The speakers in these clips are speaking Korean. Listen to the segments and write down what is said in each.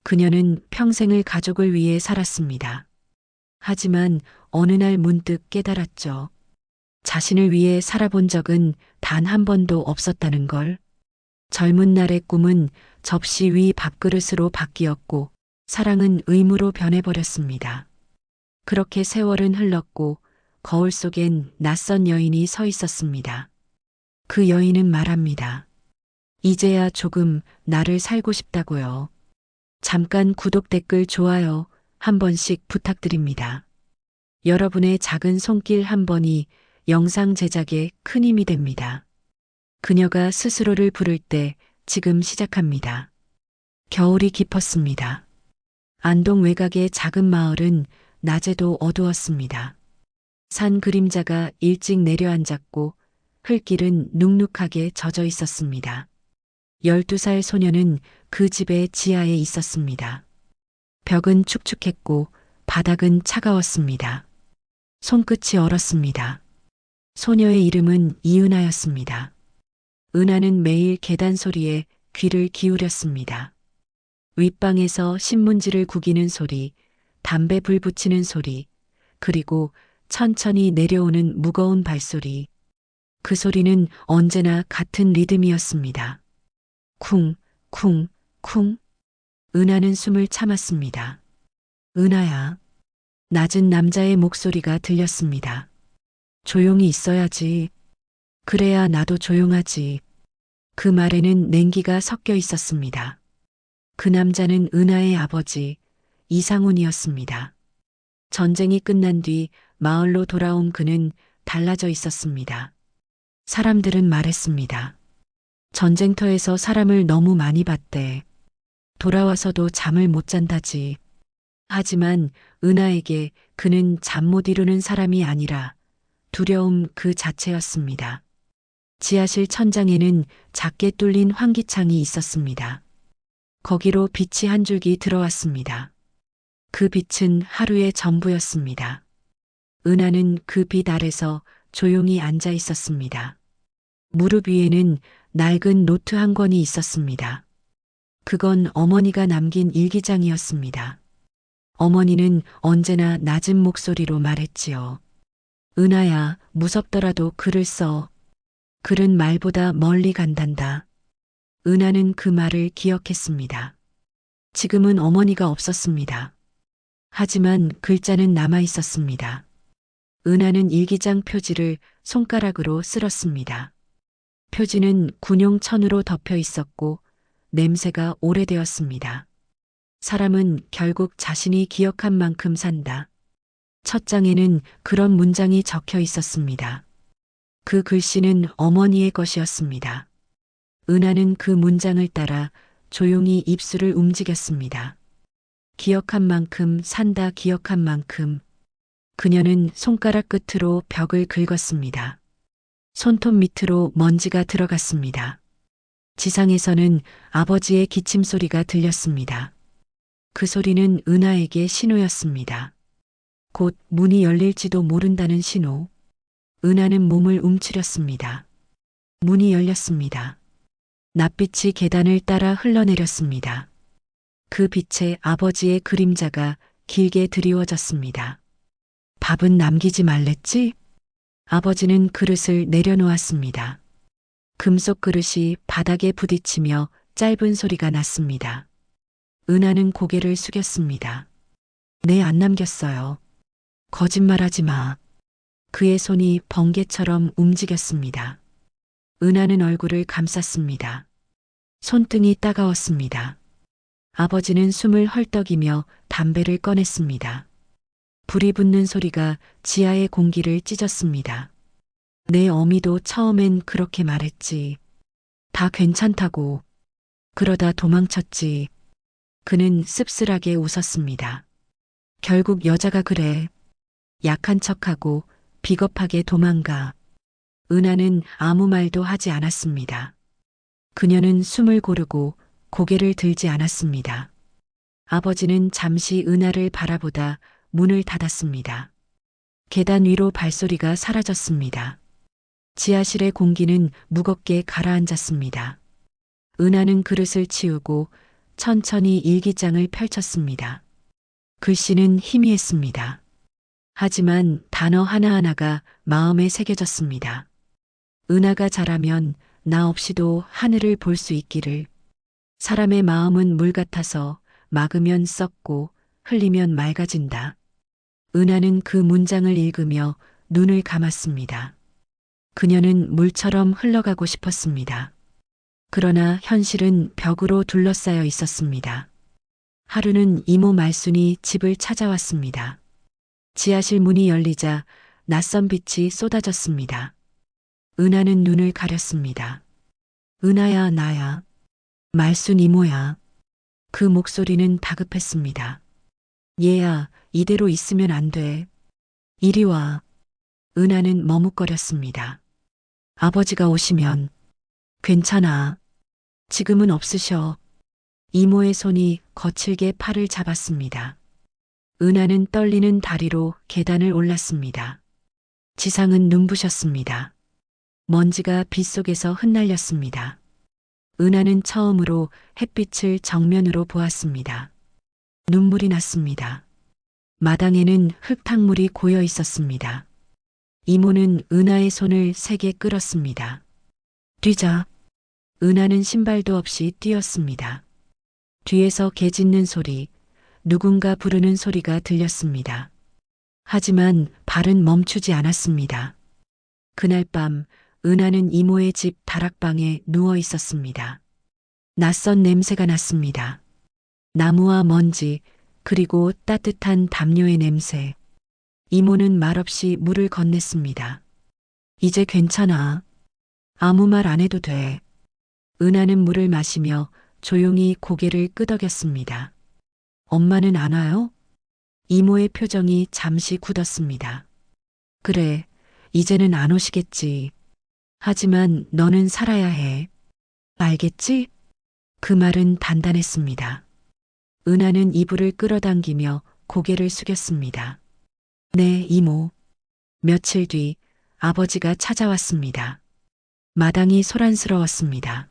그녀는 평생을 가족을 위해 살았습니다. 하지만 어느 날 문득 깨달았죠. 자신을 위해 살아본 적은 단 한 번도 없었다는 걸. 젊은 날의 꿈은 접시 위 밥그릇으로 바뀌었고 사랑은 의무로 변해버렸습니다. 그렇게 세월은 흘렀고 거울 속엔 낯선 여인이 서 있었습니다. 그 여인은 말합니다. 이제야 조금 나를 살고 싶다고요. 잠깐 구독, 댓글, 좋아요 한 번씩 부탁드립니다. 여러분의 작은 손길 한 번이 영상 제작에 큰 힘이 됩니다. 그녀가 스스로를 부를 때 지금 시작합니다. 겨울이 깊었습니다. 안동 외곽의 작은 마을은 낮에도 어두웠습니다. 산 그림자가 일찍 내려앉았고 흘길은 눅눅하게 젖어 있었습니다. 12살 소녀는 그 집의 지하에 있었습니다. 벽은 축축했고 바닥은 차가웠습니다. 손끝이 얼었습니다. 소녀의 이름은 이은하였습니다. 은하는 매일 계단 소리에 귀를 기울였습니다. 윗방에서 신문지를 구기는 소리, 담배 불 붙이는 소리, 그리고 천천히 내려오는 무거운 발소리. 그 소리는 언제나 같은 리듬이었습니다. 쿵, 쿵, 쿵. 은하는 숨을 참았습니다. 은하야. 낮은 남자의 목소리가 들렸습니다. 조용히 있어야지. 그래야 나도 조용하지. 그 말에는 냉기가 섞여 있었습니다. 그 남자는 은하의 아버지, 이상훈이었습니다. 전쟁이 끝난 뒤 마을로 돌아온 그는 달라져 있었습니다. 사람들은 말했습니다. 전쟁터에서 사람을 너무 많이 봤대. 돌아와서도 잠을 못 잔다지. 하지만 은하에게 그는 잠 못 이루는 사람이 아니라 두려움 그 자체였습니다. 지하실 천장에는 작게 뚫린 환기창이 있었습니다. 거기로 빛이 한 줄기 들어왔습니다. 그 빛은 하루의 전부였습니다. 은하는 그 빛 아래서 조용히 앉아 있었습니다. 무릎 위에는 낡은 노트 한 권이 있었습니다. 그건 어머니가 남긴 일기장이었습니다. 어머니는 언제나 낮은 목소리로 말했지요. 은하야, 무섭더라도 글을 써. 글은 말보다 멀리 간단다. 은하는 그 말을 기억했습니다. 지금은 어머니가 없었습니다. 하지만 글자는 남아 있었습니다. 은하는 일기장 표지를 손가락으로 쓸었습니다. 표지는 군용천으로 덮여 있었고 냄새가 오래되었습니다. 사람은 결국 자신이 기억한 만큼 산다. 첫 장에는 그런 문장이 적혀 있었습니다. 그 글씨는 어머니의 것이었습니다. 은하는 그 문장을 따라 조용히 입술을 움직였습니다. 기억한 만큼 산다, 기억한 만큼. 그녀는 손가락 끝으로 벽을 긁었습니다. 손톱 밑으로 먼지가 들어갔습니다. 지상에서는 아버지의 기침 소리가 들렸습니다. 그 소리는 은하에게 신호였습니다. 곧 문이 열릴지도 모른다는 신호. 은하는 몸을 움츠렸습니다. 문이 열렸습니다. 낯빛이 계단을 따라 흘러내렸습니다. 그 빛에 아버지의 그림자가 길게 드리워졌습니다. 밥은 남기지 말랬지? 아버지는 그릇을 내려놓았습니다. 금속 그릇이 바닥에 부딪히며 짧은 소리가 났습니다. 은하는 고개를 숙였습니다. 네, 안 남겼어요. 거짓말하지 마. 그의 손이 번개처럼 움직였습니다. 은하는 얼굴을 감쌌습니다. 손등이 따가웠습니다. 아버지는 숨을 헐떡이며 담배를 꺼냈습니다. 불이 붙는 소리가 지하의 공기를 찢었습니다. 내 어미도 처음엔 그렇게 말했지. 다 괜찮다고. 그러다 도망쳤지. 그는 씁쓸하게 웃었습니다. 결국 여자가 그래. 약한 척하고 비겁하게 도망가. 은하는 아무 말도 하지 않았습니다. 그녀는 숨을 고르고 고개를 들지 않았습니다. 아버지는 잠시 은하를 바라보다 문을 닫았습니다. 계단 위로 발소리가 사라졌습니다. 지하실의 공기는 무겁게 가라앉았습니다. 은하는 그릇을 치우고 천천히 일기장을 펼쳤습니다. 글씨는 희미했습니다. 하지만 단어 하나하나가 마음에 새겨졌습니다. 은하가 자라면 나 없이도 하늘을 볼 수 있기를. 사람의 마음은 물 같아서 막으면 썩고 흘리면 맑아진다. 은하는 그 문장을 읽으며 눈을 감았습니다. 그녀는 물처럼 흘러가고 싶었습니다. 그러나 현실은 벽으로 둘러싸여 있었습니다. 하루는 이모 말순이 집을 찾아왔습니다. 지하실 문이 열리자 낯선 빛이 쏟아졌습니다. 은하는 눈을 가렸습니다. 은하야, 나야. 말순 이모야. 그 목소리는 다급했습니다. 얘야, 이대로 있으면 안 돼. 이리 와. 은하는 머뭇거렸습니다. 아버지가 오시면. 괜찮아. 지금은 없으셔. 이모의 손이 거칠게 팔을 잡았습니다. 은하는 떨리는 다리로 계단을 올랐습니다. 지상은 눈부셨습니다. 먼지가 빗속에서 흩날렸습니다. 은하는 처음으로 햇빛을 정면으로 보았습니다. 눈물이 났습니다. 마당에는 흙탕물이 고여 있었습니다. 이모는 은하의 손을 세게 끌었습니다. 뛰자. 은하는 신발도 없이 뛰었습니다. 뒤에서 개 짖는 소리, 누군가 부르는 소리가 들렸습니다. 하지만 발은 멈추지 않았습니다. 그날 밤 은하는 이모의 집 다락방에 누워 있었습니다. 낯선 냄새가 났습니다. 나무와 먼지, 그리고 따뜻한 담요의 냄새. 이모는 말없이 물을 건넸습니다. 이제 괜찮아. 아무 말 안 해도 돼. 은하는 물을 마시며 조용히 고개를 끄덕였습니다. 엄마는 안 와요? 이모의 표정이 잠시 굳었습니다. 그래, 이제는 안 오시겠지. 하지만 너는 살아야 해. 알겠지? 그 말은 단단했습니다. 은하는 이불을 끌어당기며 고개를 숙였습니다. 네, 이모. 며칠 뒤 아버지가 찾아왔습니다. 마당이 소란스러웠습니다.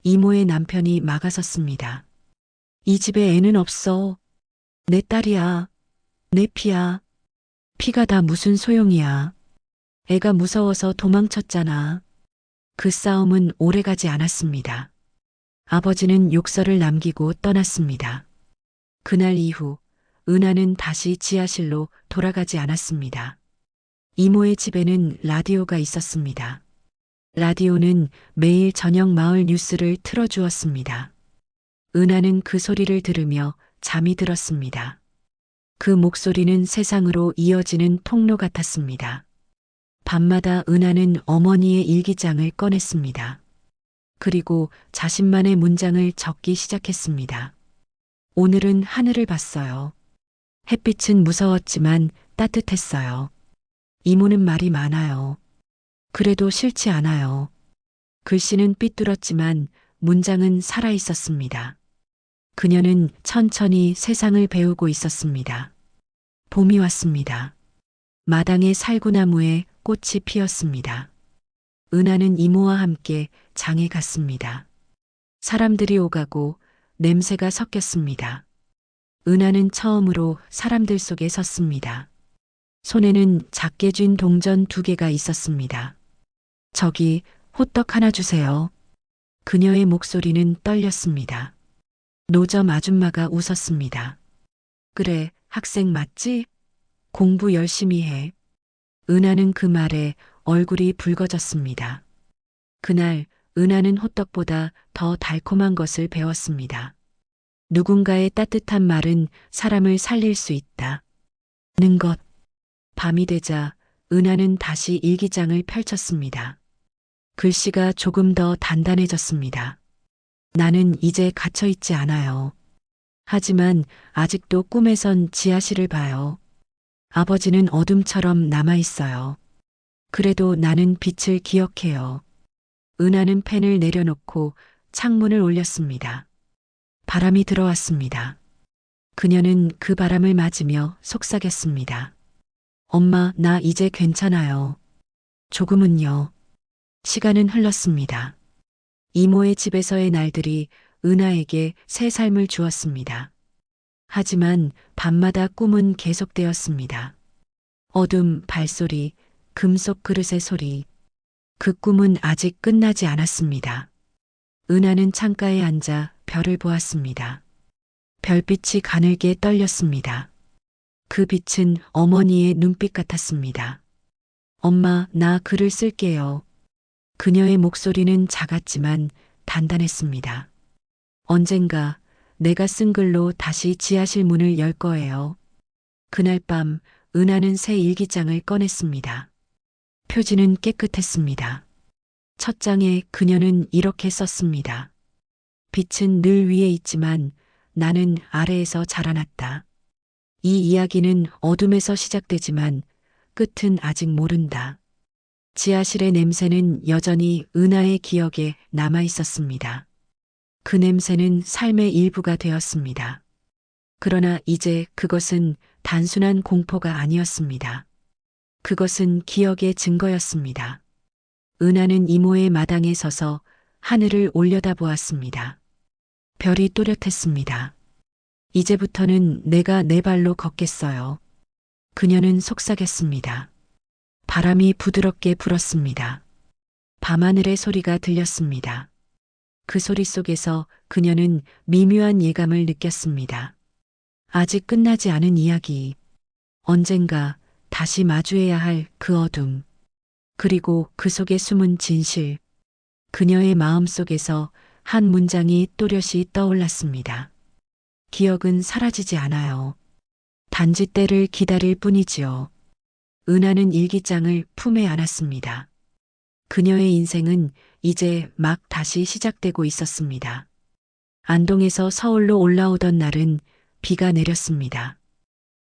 이모의 남편이 막아섰습니다. 이 집에 애는 없어. 내 딸이야. 내 피야. 피가 다 무슨 소용이야. 애가 무서워서 도망쳤잖아. 그 싸움은 오래가지 않았습니다. 아버지는 욕설을 남기고 떠났습니다. 그날 이후 은하는 다시 지하실로 돌아가지 않았습니다. 이모의 집에는 라디오가 있었습니다. 라디오는 매일 저녁 마을 뉴스를 틀어주었습니다. 은하는 그 소리를 들으며 잠이 들었습니다. 그 목소리는 세상으로 이어지는 통로 같았습니다. 밤마다 은하는 어머니의 일기장을 꺼냈습니다. 그리고 자신만의 문장을 적기 시작했습니다. 오늘은 하늘을 봤어요. 햇빛은 무서웠지만 따뜻했어요. 이모는 말이 많아요. 그래도 싫지 않아요. 글씨는 삐뚤었지만 문장은 살아있었습니다. 그녀는 천천히 세상을 배우고 있었습니다. 봄이 왔습니다. 마당의 살구나무에 꽃이 피었습니다. 은하는 이모와 함께 장에 갔습니다. 사람들이 오가고 냄새가 섞였습니다. 은하는 처음으로 사람들 속에 섰습니다. 손에는 작게 쥔 동전 2개가 있었습니다. 저기 호떡 하나 주세요. 그녀의 목소리는 떨렸습니다. 노점 아줌마가 웃었습니다. 그래, 학생 맞지? 공부 열심히 해. 은하는 그 말에 얼굴이 붉어졌습니다. 그날 은하는 호떡보다 더 달콤한 것을 배웠습니다. 누군가의 따뜻한 말은 사람을 살릴 수 있다. 는 것. 밤이 되자 은하는 다시 일기장을 펼쳤습니다. 글씨가 조금 더 단단해졌습니다. 나는 이제 갇혀있지 않아요. 하지만 아직도 꿈에선 지하실을 봐요. 아버지는 어둠처럼 남아있어요. 그래도 나는 빛을 기억해요. 은하는 펜을 내려놓고 창문을 올렸습니다. 바람이 들어왔습니다. 그녀는 그 바람을 맞으며 속삭였습니다. 엄마, 나 이제 괜찮아요. 조금은요. 시간은 흘렀습니다. 이모의 집에서의 날들이 은하에게 새 삶을 주었습니다. 하지만 밤마다 꿈은 계속되었습니다. 어둠, 발소리, 금속 그릇의 소리. 그 꿈은 아직 끝나지 않았습니다. 은하는 창가에 앉아 별을 보았습니다. 별빛이 가늘게 떨렸습니다. 그 빛은 어머니의 눈빛 같았습니다. 엄마, 나 글을 쓸게요. 그녀의 목소리는 작았지만 단단했습니다. 언젠가 내가 쓴 글로 다시 지하실 문을 열 거예요. 그날 밤 은하는 새 일기장을 꺼냈습니다. 표지는 깨끗했습니다. 첫 장에 그녀는 이렇게 썼습니다. 빛은 늘 위에 있지만 나는 아래에서 자라났다. 이 이야기는 어둠에서 시작되지만 끝은 아직 모른다. 지하실의 냄새는 여전히 은하의 기억에 남아 있었습니다. 그 냄새는 삶의 일부가 되었습니다. 그러나 이제 그것은 단순한 공포가 아니었습니다. 그것은 기억의 증거였습니다. 은하는 이모의 마당에 서서 하늘을 올려다보았습니다. 별이 또렷했습니다. 이제부터는 내가 내 발로 걷겠어요. 그녀는 속삭였습니다. 바람이 부드럽게 불었습니다. 밤하늘의 소리가 들렸습니다. 그 소리 속에서 그녀는 미묘한 예감을 느꼈습니다. 아직 끝나지 않은 이야기. 언젠가 다시 마주해야 할 그 어둠. 그리고 그 속에 숨은 진실. 그녀의 마음 속에서 한 문장이 또렷이 떠올랐습니다. 기억은 사라지지 않아요. 단지 때를 기다릴 뿐이지요. 은하는 일기장을 품에 안았습니다. 그녀의 인생은 이제 막 다시 시작되고 있었습니다. 안동에서 서울로 올라오던 날은 비가 내렸습니다.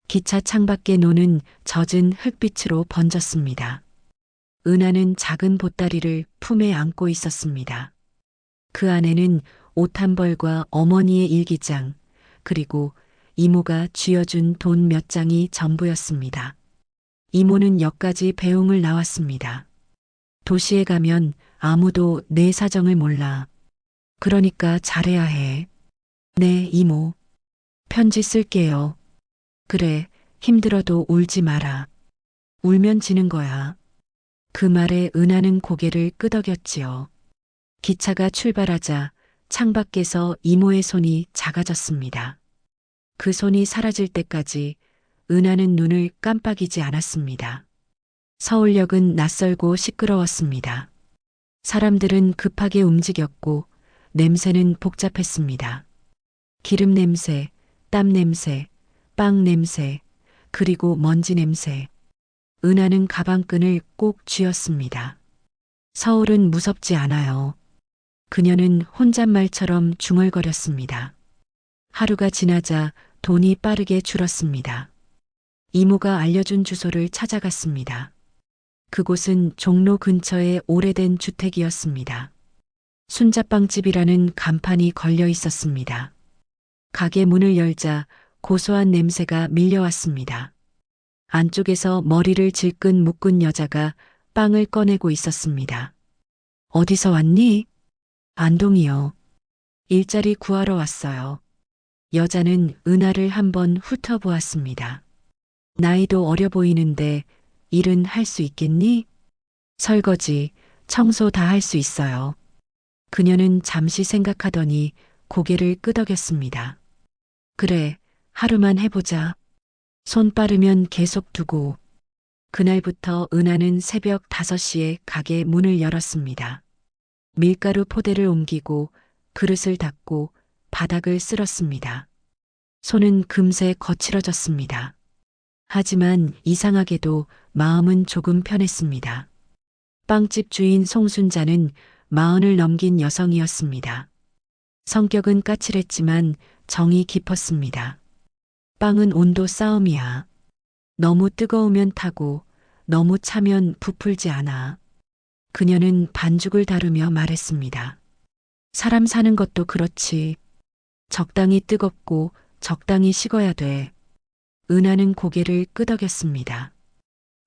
기차 창밖에 노는 젖은 흙빛으로 번졌습니다. 은하는 작은 보따리를 품에 안고 있었습니다. 그 안에는 옷 한 벌과 어머니의 일기장, 그리고 이모가 쥐어준 돈 몇 장이 전부였습니다. 이모는 역까지 배웅을 나왔습니다. 도시에 가면 아무도 내 사정을 몰라. 그러니까 잘해야 해. 네, 이모. 편지 쓸게요. 그래, 힘들어도 울지 마라. 울면 지는 거야. 그 말에 은하는 고개를 끄덕였지요. 기차가 출발하자 창밖에서 이모의 손이 작아졌습니다. 그 손이 사라질 때까지 은하는 눈을 깜빡이지 않았습니다. 서울역은 낯설고 시끄러웠습니다. 사람들은 급하게 움직였고 냄새는 복잡했습니다. 기름 냄새, 땀 냄새, 빵 냄새, 그리고 먼지 냄새. 은하는 가방끈을 꼭 쥐었습니다. 서울은 무섭지 않아요. 그녀는 혼잣말처럼 중얼거렸습니다. 하루가 지나자 돈이 빠르게 줄었습니다. 이모가 알려준 주소를 찾아갔습니다. 그곳은 종로 근처의 오래된 주택이었습니다. 순자빵집이라는 간판이 걸려 있었습니다. 가게 문을 열자 고소한 냄새가 밀려왔습니다. 안쪽에서 머리를 질끈 묶은 여자가 빵을 꺼내고 있었습니다. 어디서 왔니? 안동이요. 일자리 구하러 왔어요. 여자는 은하를 한번 훑어보았습니다. 나이도 어려 보이는데 일은 할 수 있겠니? 설거지, 청소 다 할 수 있어요. 그녀는 잠시 생각하더니 고개를 끄덕였습니다. 그래, 하루만 해보자. 손 빠르면 계속 두고. 그날부터 은하는 새벽 5시에 가게 문을 열었습니다. 밀가루 포대를 옮기고 그릇을 닦고 바닥을 쓸었습니다. 손은 금세 거칠어졌습니다. 하지만 이상하게도 마음은 조금 편했습니다. 빵집 주인 송순자는 40을 넘긴 여성이었습니다. 성격은 까칠했지만 정이 깊었습니다. 빵은 온도 싸움이야. 너무 뜨거우면 타고 너무 차면 부풀지 않아. 그녀는 반죽을 다루며 말했습니다. 사람 사는 것도 그렇지. 적당히 뜨겁고 적당히 식어야 돼. 은하는 고개를 끄덕였습니다.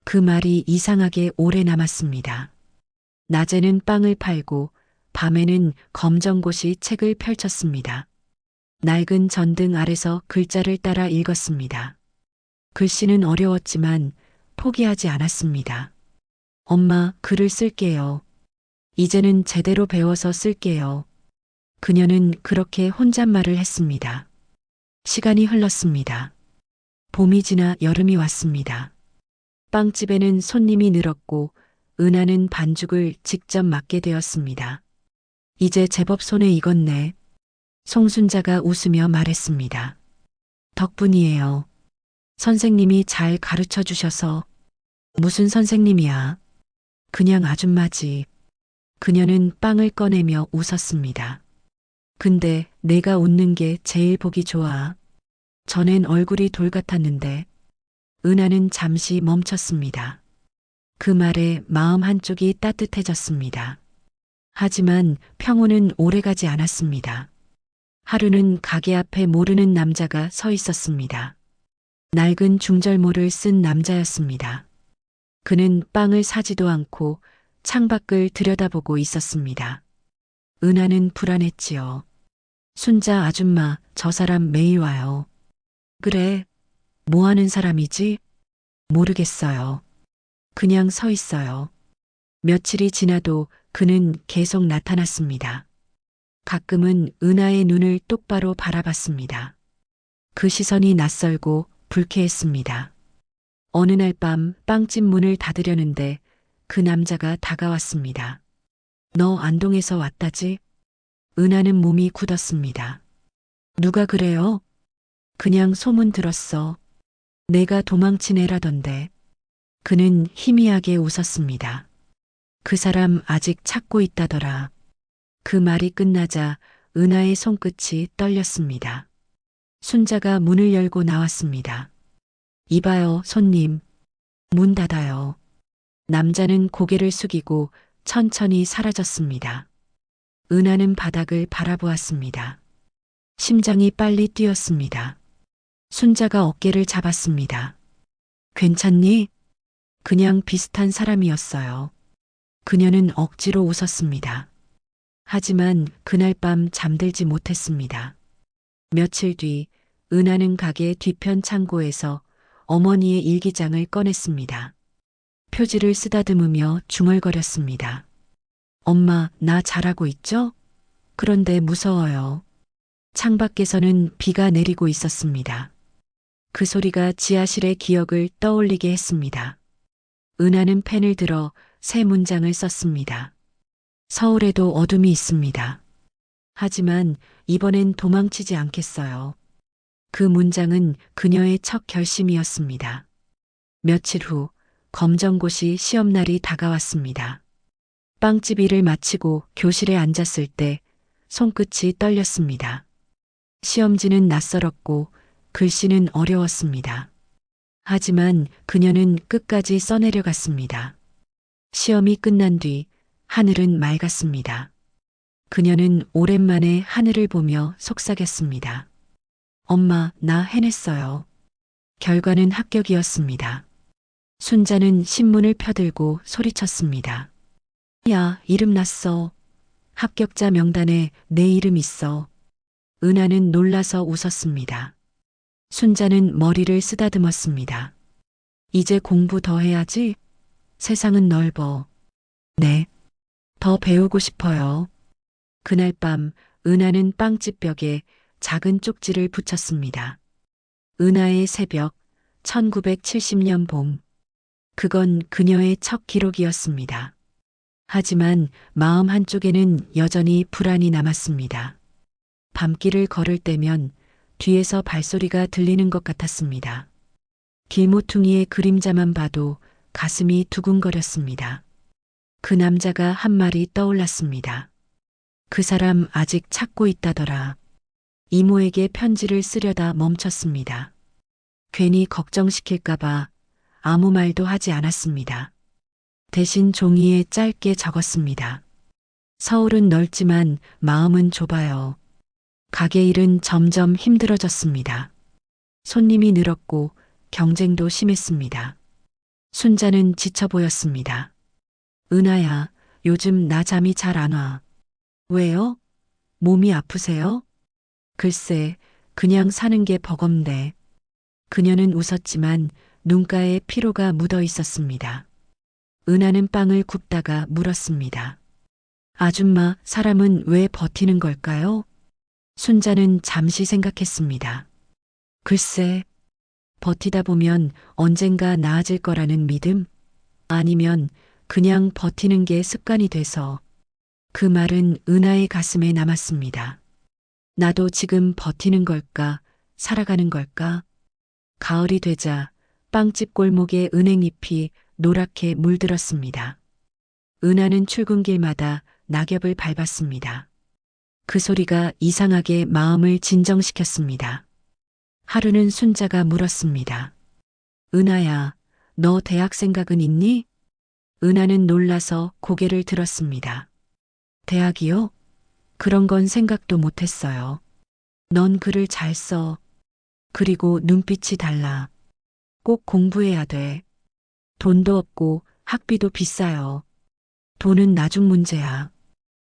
그 말이 이상하게 오래 남았습니다. 낮에는 빵을 팔고 밤에는 검정고시 책을 펼쳤습니다. 낡은 전등 아래서 글자를 따라 읽었습니다. 글씨는 어려웠지만 포기하지 않았습니다. 엄마, 글을 쓸게요. 이제는 제대로 배워서 쓸게요. 그녀는 그렇게 혼잣말을 했습니다. 시간이 흘렀습니다. 봄이 지나 여름이 왔습니다. 빵집에는 손님이 늘었고 은하는 반죽을 직접 맡게 되었습니다. 이제 제법 손에 익었네. 송순자가 웃으며 말했습니다. 덕분이에요. 선생님이 잘 가르쳐 주셔서. 무슨 선생님이야? 그냥 아줌마지. 그녀는 빵을 꺼내며 웃었습니다. 근데 내가 웃는 게 제일 보기 좋아. 전엔 얼굴이 돌 같았는데. 은하는 잠시 멈췄습니다. 그 말에 마음 한쪽이 따뜻해졌습니다. 하지만 평온은 오래가지 않았습니다. 하루는 가게 앞에 모르는 남자가 서 있었습니다. 낡은 중절모를 쓴 남자였습니다. 그는 빵을 사지도 않고 창밖을 들여다보고 있었습니다. 은하는 불안했지요. 순자 아줌마, 저 사람 매일 와요. 그래, 뭐 하는 사람이지? 모르겠어요. 그냥 서 있어요. 며칠이 지나도 그는 계속 나타났습니다. 가끔은 은하의 눈을 똑바로 바라봤습니다. 그 시선이 낯설고 불쾌했습니다. 어느 날 밤 빵집 문을 닫으려는데 그 남자가 다가왔습니다. 너 안동에서 왔다지? 은하는 몸이 굳었습니다. 누가 그래요? 그냥 소문 들었어. 내가 도망친 애라던데. 그는 희미하게 웃었습니다. 그 사람 아직 찾고 있다더라. 그 말이 끝나자 은하의 손끝이 떨렸습니다. 순자가 문을 열고 나왔습니다. 이봐요, 손님. 문 닫아요. 남자는 고개를 숙이고 천천히 사라졌습니다. 은하는 바닥을 바라보았습니다. 심장이 빨리 뛰었습니다. 순자가 어깨를 잡았습니다. 괜찮니? 그냥 비슷한 사람이었어요. 그녀는 억지로 웃었습니다. 하지만 그날 밤 잠들지 못했습니다. 며칠 뒤 은하는 가게 뒤편 창고에서 어머니의 일기장을 꺼냈습니다. 표지를 쓰다듬으며 중얼거렸습니다. 엄마, 나 잘하고 있죠? 그런데 무서워요. 창밖에서는 비가 내리고 있었습니다. 그 소리가 지하실의 기억을 떠올리게 했습니다. 은하는 펜을 들어 새 문장을 썼습니다. 서울에도 어둠이 있습니다. 하지만 이번엔 도망치지 않겠어요. 그 문장은 그녀의 첫 결심이었습니다. 며칠 후 검정고시 시험날이 다가왔습니다. 빵집 일을 마치고 교실에 앉았을 때 손끝이 떨렸습니다. 시험지는 낯설었고 글씨는 어려웠습니다. 하지만 그녀는 끝까지 써내려갔습니다. 시험이 끝난 뒤 하늘은 맑았습니다. 그녀는 오랜만에 하늘을 보며 속삭였습니다. 엄마, 나 해냈어요. 결과는 합격이었습니다. 순자는 신문을 펴들고 소리쳤습니다. 야, 이름 났어. 합격자 명단에 내 이름 있어. 은하는 놀라서 웃었습니다. 순자는 머리를 쓰다듬었습니다. 이제 공부 더 해야지? 세상은 넓어. 네. 더 배우고 싶어요. 그날 밤 은하는 빵집 벽에 작은 쪽지를 붙였습니다. 은하의 새벽, 1970년 봄. 그건 그녀의 첫 기록이었습니다. 하지만 마음 한쪽에는 여전히 불안이 남았습니다. 밤길을 걸을 때면 뒤에서 발소리가 들리는 것 같았습니다. 길모퉁이의 그림자만 봐도 가슴이 두근거렸습니다. 그 남자가 한 말이 떠올랐습니다. 그 사람 아직 찾고 있다더라. 이모에게 편지를 쓰려다 멈췄습니다. 괜히 걱정시킬까봐 아무 말도 하지 않았습니다. 대신 종이에 짧게 적었습니다. 서울은 넓지만 마음은 좁아요. 가게 일은 점점 힘들어졌습니다. 손님이 늘었고 경쟁도 심했습니다. 순자는 지쳐 보였습니다. 은하야, 요즘 나 잠이 잘 안 와. 왜요? 몸이 아프세요? 글쎄, 그냥 사는 게 버겁네. 그녀는 웃었지만 눈가에 피로가 묻어 있었습니다. 은하는 빵을 굽다가 물었습니다. 아줌마, 사람은 왜 버티는 걸까요? 순자는 잠시 생각했습니다. 글쎄, 버티다 보면 언젠가 나아질 거라는 믿음? 아니면 그냥 버티는 게 습관이 돼서. 그 말은 은하의 가슴에 남았습니다. 나도 지금 버티는 걸까? 살아가는 걸까? 가을이 되자 빵집 골목에 은행잎이 노랗게 물들었습니다. 은하는 출근길마다 낙엽을 밟았습니다. 그 소리가 이상하게 마음을 진정시켰습니다. 하루는 순자가 물었습니다. 은하야, 너 대학 생각은 있니? 은하는 놀라서 고개를 들었습니다. 대학이요? 그런 건 생각도 못했어요. 넌 글을 잘 써. 그리고 눈빛이 달라. 꼭 공부해야 돼. 돈도 없고 학비도 비싸요. 돈은 나중 문제야.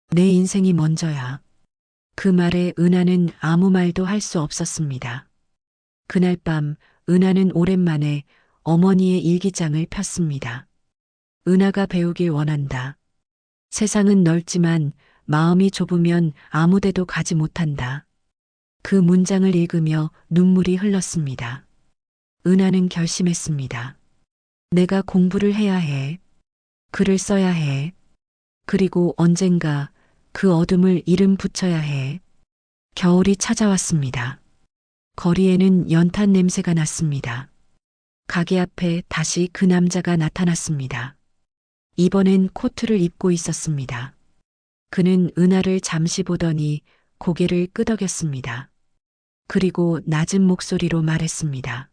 내 인생이 먼저야. 그 말에 은하는 아무 말도 할 수 없었습니다. 그날 밤 은하는 오랜만에 어머니의 일기장을 폈습니다. 은하가 배우길 원한다. 세상은 넓지만 마음이 좁으면 아무 데도 가지 못한다. 그 문장을 읽으며 눈물이 흘렀습니다. 은하는 결심했습니다. 내가 공부를 해야 해. 글을 써야 해. 그리고 언젠가 그 어둠을 이름 붙여야 해. 겨울이 찾아왔습니다. 거리에는 연탄 냄새가 났습니다. 가게 앞에 다시 그 남자가 나타났습니다. 이번엔 코트를 입고 있었습니다. 그는 은하를 잠시 보더니 고개를 끄덕였습니다. 그리고 낮은 목소리로 말했습니다.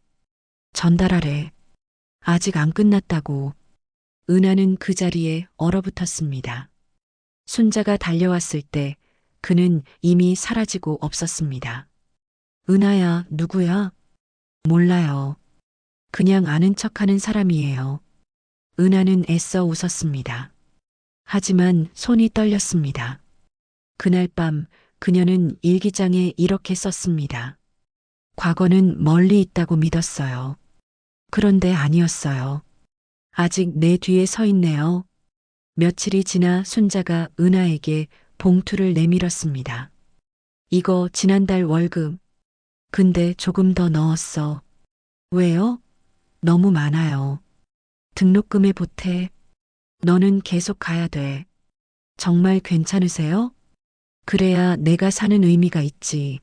전달하래. 아직 안 끝났다고. 은하는 그 자리에 얼어붙었습니다. 순자가 달려왔을 때 그는 이미 사라지고 없었습니다. 은하야, 누구야? 몰라요. 그냥 아는 척하는 사람이에요. 은하는 애써 웃었습니다. 하지만 손이 떨렸습니다. 그날 밤 그녀는 일기장에 이렇게 썼습니다. 과거는 멀리 있다고 믿었어요. 그런데 아니었어요. 아직 내 뒤에 서 있네요. 며칠이 지나 순자가 은하에게 봉투를 내밀었습니다. 이거 지난달 월급. 근데 조금 더 넣었어. 왜요? 너무 많아요. 등록금에 보태. 너는 계속 가야 돼. 정말 괜찮으세요? 그래야 내가 사는 의미가 있지.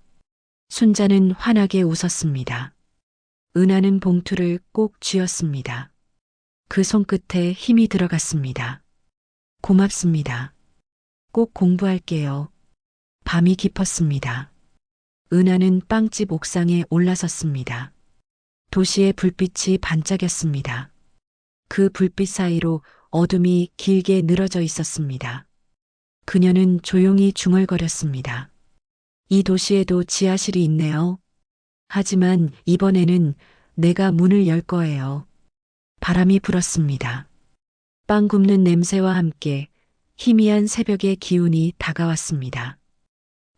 순자는 환하게 웃었습니다. 은하는 봉투를 꼭 쥐었습니다. 그 손끝에 힘이 들어갔습니다. 고맙습니다. 꼭 공부할게요. 밤이 깊었습니다. 은하는 빵집 옥상에 올라섰습니다. 도시의 불빛이 반짝였습니다. 그 불빛 사이로 어둠이 길게 늘어져 있었습니다. 그녀는 조용히 중얼거렸습니다. 이 도시에도 지하실이 있네요. 하지만 이번에는 내가 문을 열 거예요. 바람이 불었습니다. 빵 굽는 냄새와 함께 희미한 새벽의 기운이 다가왔습니다.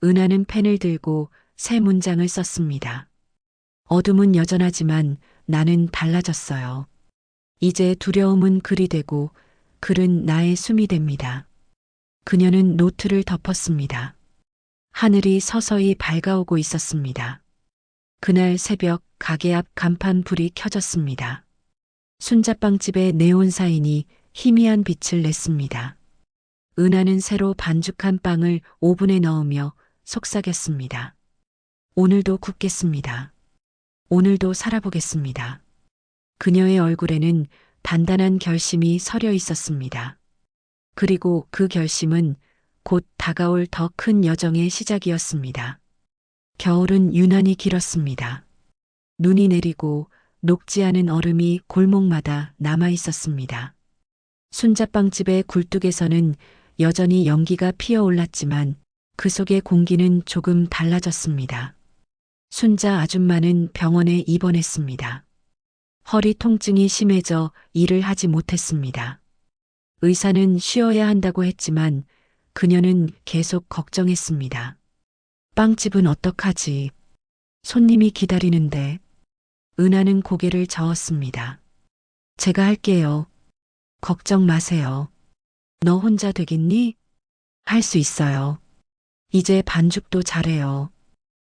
은하는 펜을 들고 새 문장을 썼습니다. 어둠은 여전하지만 나는 달라졌어요. 이제 두려움은 글이 되고 글은 나의 숨이 됩니다. 그녀는 노트를 덮었습니다. 하늘이 서서히 밝아오고 있었습니다. 그날 새벽 가게 앞 간판 불이 켜졌습니다. 순자빵집의 네온사인이 희미한 빛을 냈습니다. 은하는 새로 반죽한 빵을 오븐에 넣으며 속삭였습니다. 오늘도 굽겠습니다. 오늘도 살아보겠습니다. 그녀의 얼굴에는 단단한 결심이 서려 있었습니다. 그리고 그 결심은 곧 다가올 더 큰 여정의 시작이었습니다. 겨울은 유난히 길었습니다. 눈이 내리고 녹지 않은 얼음이 골목마다 남아 있었습니다. 순자빵집의 굴뚝에서는 여전히 연기가 피어올랐지만 그 속의 공기는 조금 달라졌습니다. 순자 아줌마는 병원에 입원했습니다. 허리 통증이 심해져 일을 하지 못했습니다. 의사는 쉬어야 한다고 했지만 그녀는 계속 걱정했습니다. 빵집은 어떡하지? 손님이 기다리는데. 은하는 고개를 저었습니다. 제가 할게요. 걱정 마세요. 너 혼자 되겠니? 할 수 있어요. 이제 반죽도 잘해요.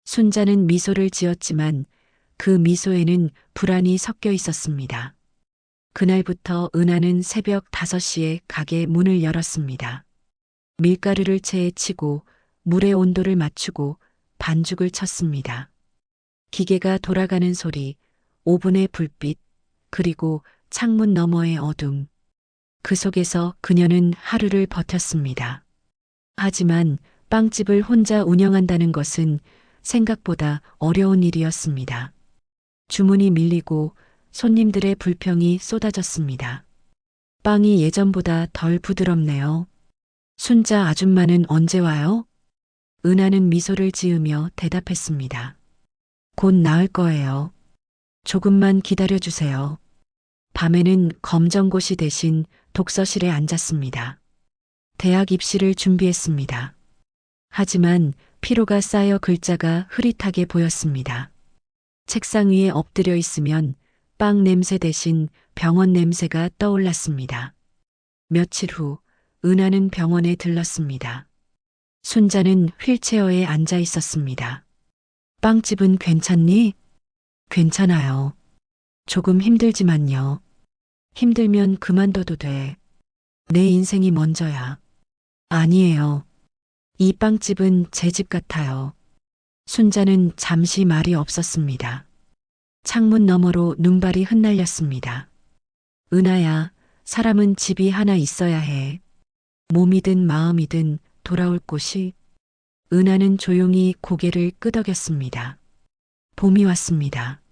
순자는 미소를 지었지만 그 미소에는 불안이 섞여 있었습니다. 그날부터 은하는 새벽 5시에 가게 문을 열었습니다. 밀가루를 체에 치고 물의 온도를 맞추고 반죽을 쳤습니다. 기계가 돌아가는 소리, 오븐의 불빛, 그리고 창문 너머의 어둠. 그 속에서 그녀는 하루를 버텼습니다. 하지만 빵집을 혼자 운영한다는 것은 생각보다 어려운 일이었습니다. 주문이 밀리고 손님들의 불평이 쏟아졌습니다. 빵이 예전보다 덜 부드럽네요. 순자 아줌마는 언제 와요? 은하는 미소를 지으며 대답했습니다. 곧 나을 거예요. 조금만 기다려주세요. 밤에는 검정고시 대신 독서실에 앉았습니다. 대학 입시를 준비했습니다. 하지만 피로가 쌓여 글자가 흐릿하게 보였습니다. 책상 위에 엎드려 있으면 빵 냄새 대신 병원 냄새가 떠올랐습니다. 며칠 후 은하는 병원에 들렀습니다. 순자는 휠체어에 앉아 있었습니다. 빵집은 괜찮니? 괜찮아요. 조금 힘들지만요. 힘들면 그만둬도 돼. 내 인생이 먼저야. 아니에요. 이 빵집은 제 집 같아요. 순자는 잠시 말이 없었습니다. 창문 너머로 눈발이 흩날렸습니다. 은하야, 사람은 집이 하나 있어야 해. 몸이든 마음이든 돌아올 곳이. 은하는 조용히 고개를 끄덕였습니다. 봄이 왔습니다.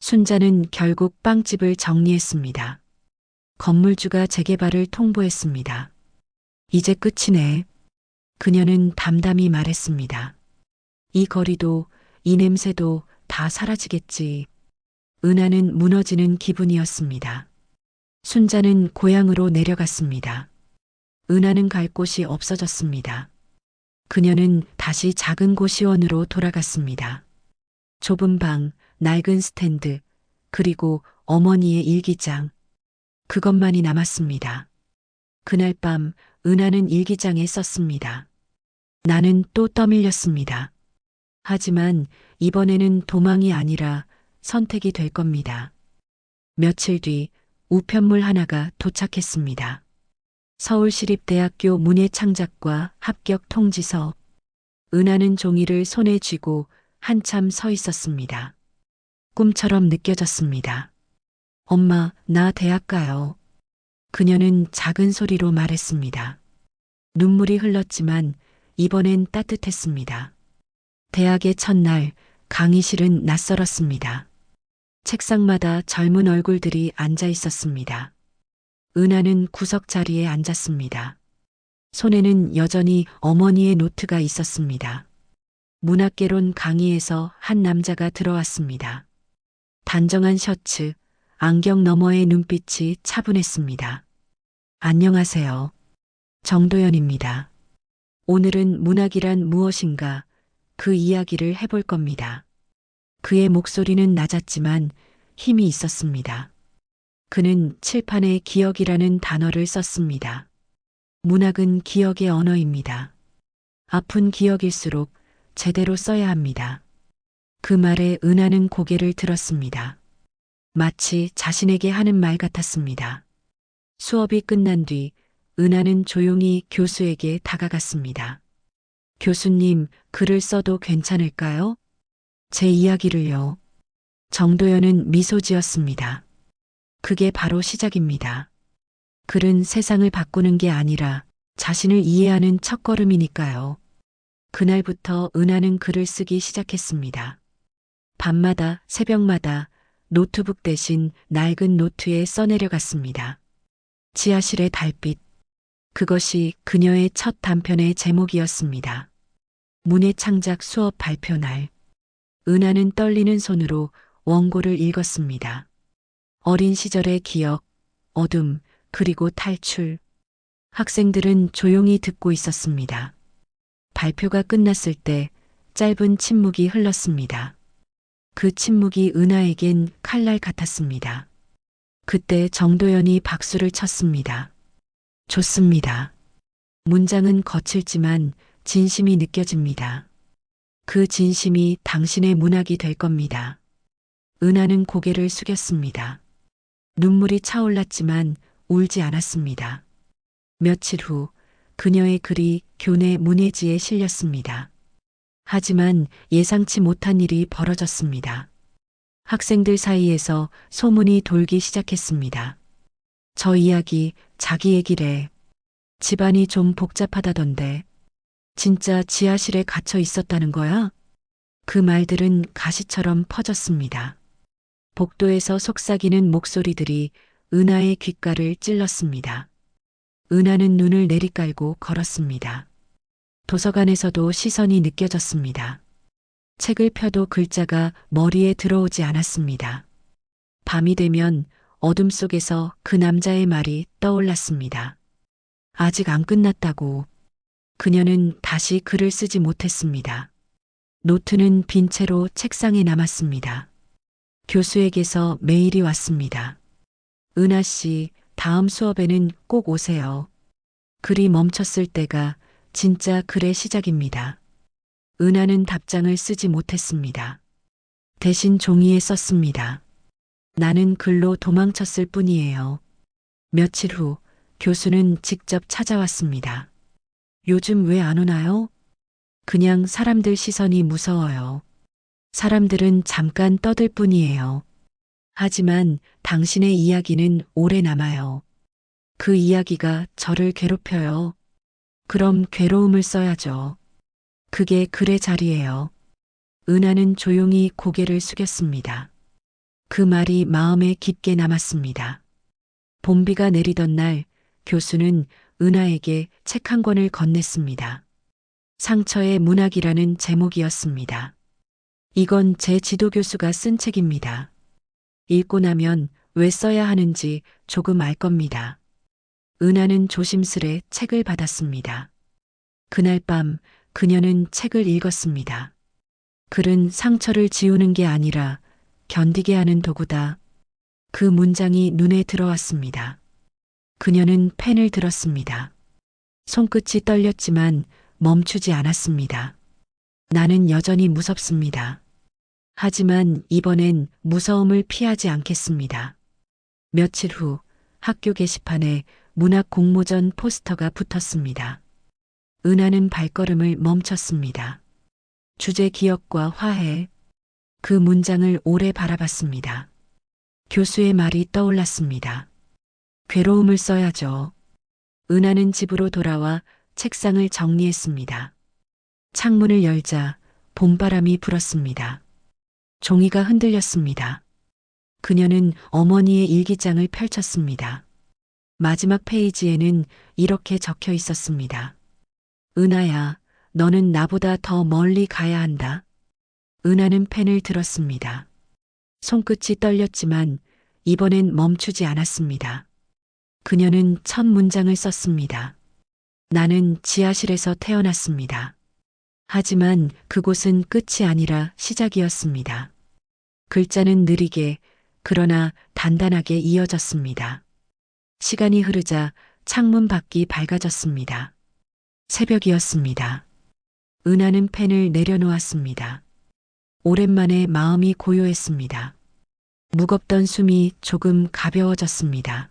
순자는 결국 빵집을 정리했습니다. 건물주가 재개발을 통보했습니다. 이제 끝이네. 그녀는 담담히 말했습니다. 이 거리도, 이 냄새도 다 사라지겠지. 은하는 무너지는 기분이었습니다. 순자는 고향으로 내려갔습니다. 은하는 갈 곳이 없어졌습니다. 그녀는 다시 작은 고시원으로 돌아갔습니다. 좁은 방, 낡은 스탠드, 그리고 어머니의 일기장. 그것만이 남았습니다. 그날 밤 은하는 일기장에 썼습니다. 나는 또 떠밀렸습니다. 하지만 이번에는 도망이 아니라 선택이 될 겁니다. 며칠 뒤 우편물 하나가 도착했습니다. 서울시립대학교 문예창작과 합격 통지서. 은하는 종이를 손에 쥐고 한참 서 있었습니다. 꿈처럼 느껴졌습니다. 엄마, 나 대학 가요. 그녀는 작은 소리로 말했습니다. 눈물이 흘렀지만 이번엔 따뜻했습니다. 대학의 첫날 강의실은 낯설었습니다. 책상마다 젊은 얼굴들이 앉아 있었습니다. 은하는 구석 자리에 앉았습니다. 손에는 여전히 어머니의 노트가 있었습니다. 문학개론 강의에서 한 남자가 들어왔습니다. 단정한 셔츠, 안경 너머의 눈빛이 차분했습니다. 안녕하세요. 정도연입니다. 오늘은 문학이란 무엇인가 그 이야기를 해볼 겁니다. 그의 목소리는 낮았지만 힘이 있었습니다. 그는 칠판에 기억이라는 단어를 썼습니다. 문학은 기억의 언어입니다. 아픈 기억일수록 제대로 써야 합니다. 그 말에 은하는 고개를 들었습니다. 마치 자신에게 하는 말 같았습니다. 수업이 끝난 뒤 은하는 조용히 교수에게 다가갔습니다. 교수님, 글을 써도 괜찮을까요? 제 이야기를요. 정도연은 미소 지었습니다. 그게 바로 시작입니다. 글은 세상을 바꾸는 게 아니라 자신을 이해하는 첫걸음이니까요. 그날부터 은하는 글을 쓰기 시작했습니다. 밤마다, 새벽마다 노트북 대신 낡은 노트에 써내려갔습니다. 지하실의 달빛. 그것이 그녀의 첫 단편의 제목이었습니다. 문예창작 수업 발표 날. 은하는 떨리는 손으로 원고를 읽었습니다. 어린 시절의 기억, 어둠, 그리고 탈출. 학생들은 조용히 듣고 있었습니다. 발표가 끝났을 때 짧은 침묵이 흘렀습니다. 그 침묵이 은하에겐 칼날 같았습니다. 그때 정도연이 박수를 쳤습니다. 좋습니다. 문장은 거칠지만 진심이 느껴집니다. 그 진심이 당신의 문학이 될 겁니다. 은하는 고개를 숙였습니다. 눈물이 차올랐지만 울지 않았습니다. 며칠 후 그녀의 글이 교내 문예지에 실렸습니다. 하지만 예상치 못한 일이 벌어졌습니다. 학생들 사이에서 소문이 돌기 시작했습니다. 저 이야기 자기 얘기래. 집안이 좀 복잡하다던데. 진짜 지하실에 갇혀 있었다는 거야? 그 말들은 가시처럼 퍼졌습니다. 복도에서 속삭이는 목소리들이 은하의 귓가를 찔렀습니다. 은하는 눈을 내리깔고 걸었습니다. 도서관에서도 시선이 느껴졌습니다. 책을 펴도 글자가 머리에 들어오지 않았습니다. 밤이 되면 어둠 속에서 그 남자의 말이 떠올랐습니다. 아직 안 끝났다고. 그녀는 다시 글을 쓰지 못했습니다. 노트는 빈 채로 책상에 남았습니다. 교수에게서 메일이 왔습니다. 은하 씨, 다음 수업에는 꼭 오세요. 글이 멈췄을 때가 진짜 글의 시작입니다. 은하는 답장을 쓰지 못했습니다. 대신 종이에 썼습니다. 나는 글로 도망쳤을 뿐이에요. 며칠 후 교수는 직접 찾아왔습니다. 요즘 왜 안 오나요? 그냥 사람들 시선이 무서워요. 사람들은 잠깐 떠들 뿐이에요. 하지만 당신의 이야기는 오래 남아요. 그 이야기가 저를 괴롭혀요. 그럼 괴로움을 써야죠. 그게 글의 자리예요. 은하는 조용히 고개를 숙였습니다. 그 말이 마음에 깊게 남았습니다. 봄비가 내리던 날 교수는 은하에게 책 한 권을 건넸습니다. 상처의 문학이라는 제목이었습니다. 이건 제 지도교수가 쓴 책입니다. 읽고 나면 왜 써야 하는지 조금 알 겁니다. 은하는 조심스레 책을 받았습니다. 그날 밤 그녀는 책을 읽었습니다. 글은 상처를 지우는 게 아니라 견디게 하는 도구다. 그 문장이 눈에 들어왔습니다. 그녀는 펜을 들었습니다. 손끝이 떨렸지만 멈추지 않았습니다. 나는 여전히 무섭습니다. 하지만 이번엔 무서움을 피하지 않겠습니다. 며칠 후 학교 게시판에 문학 공모전 포스터가 붙었습니다. 은하는 발걸음을 멈췄습니다. 주제 기억과 화해. 그 문장을 오래 바라봤습니다. 교수의 말이 떠올랐습니다. 괴로움을 써야죠. 은하는 집으로 돌아와 책상을 정리했습니다. 창문을 열자 봄바람이 불었습니다. 종이가 흔들렸습니다. 그녀는 어머니의 일기장을 펼쳤습니다. 마지막 페이지에는 이렇게 적혀 있었습니다. 은하야, 너는 나보다 더 멀리 가야 한다. 은하는 펜을 들었습니다. 손끝이 떨렸지만 이번엔 멈추지 않았습니다. 그녀는 첫 문장을 썼습니다. 나는 지하실에서 태어났습니다. 하지만 그곳은 끝이 아니라 시작이었습니다. 글자는 느리게 그러나 단단하게 이어졌습니다. 시간이 흐르자 창문 밖이 밝아졌습니다. 새벽이었습니다. 은하는 펜을 내려놓았습니다. 오랜만에 마음이 고요했습니다. 무겁던 숨이 조금 가벼워졌습니다.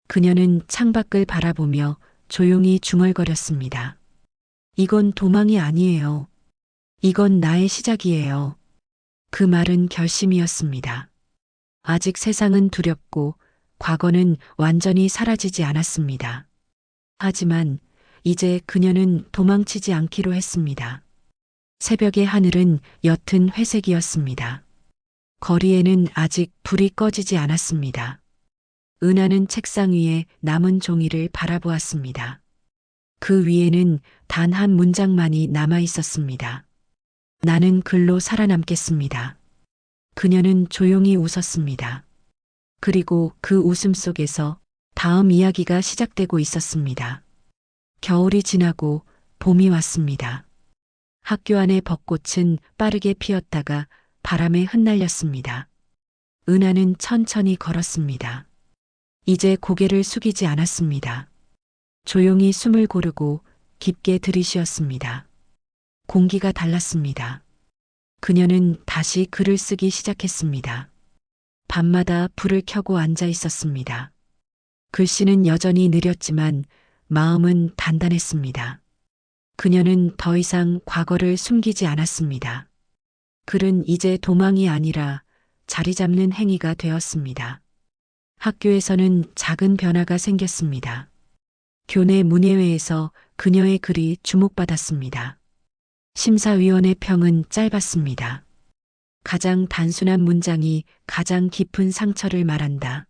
그녀는 창밖을 바라보며 조용히 중얼거렸습니다. 이건 도망이 아니에요. 이건 나의 시작이에요. 그 말은 결심이었습니다. 아직 세상은 두렵고 과거는 완전히 사라지지 않았습니다. 하지만 이제 그녀는 도망치지 않기로 했습니다. 새벽의 하늘은 옅은 회색이었습니다. 거리에는 아직 불이 꺼지지 않았습니다. 은하는 책상 위에 남은 종이를 바라보았습니다. 그 위에는 단 한 문장만이 남아 있었습니다. 나는 글로 살아남겠습니다. 그녀는 조용히 웃었습니다. 그리고 그 웃음 속에서 다음 이야기가 시작되고 있었습니다. 겨울이 지나고 봄이 왔습니다. 학교 안의 벚꽃은 빠르게 피었다가 바람에 흩날렸습니다. 은하는 천천히 걸었습니다. 이제 고개를 숙이지 않았습니다. 조용히 숨을 고르고 깊게 들이쉬었습니다. 공기가 달랐습니다. 그녀는 다시 글을 쓰기 시작했습니다. 밤마다 불을 켜고 앉아 있었습니다. 글씨는 여전히 느렸지만 마음은 단단했습니다. 그녀는 더 이상 과거를 숨기지 않았습니다. 글은 이제 도망이 아니라 자리 잡는 행위가 되었습니다. 학교에서는 작은 변화가 생겼습니다. 교내 문예회에서 그녀의 글이 주목받았습니다. 심사위원의 평은 짧았습니다. 가장 단순한 문장이 가장 깊은 상처를 말한다.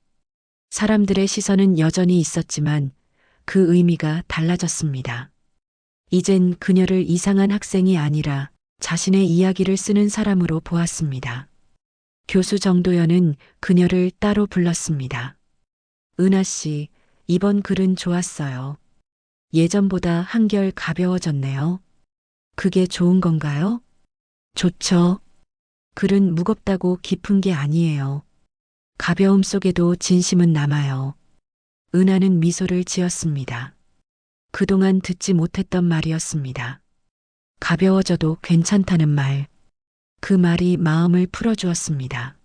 사람들의 시선은 여전히 있었지만 그 의미가 달라졌습니다. 이젠 그녀를 이상한 학생이 아니라 자신의 이야기를 쓰는 사람으로 보았습니다. 교수 정도연은 그녀를 따로 불렀습니다. 은하 씨, 이번 글은 좋았어요. 예전보다 한결 가벼워졌네요. 그게 좋은 건가요? 좋죠. 글은 무겁다고 깊은 게 아니에요. 가벼움 속에도 진심은 남아요. 은하는 미소를 지었습니다. 그동안 듣지 못했던 말이었습니다. 가벼워져도 괜찮다는 말. 그 말이 마음을 풀어주었습니다.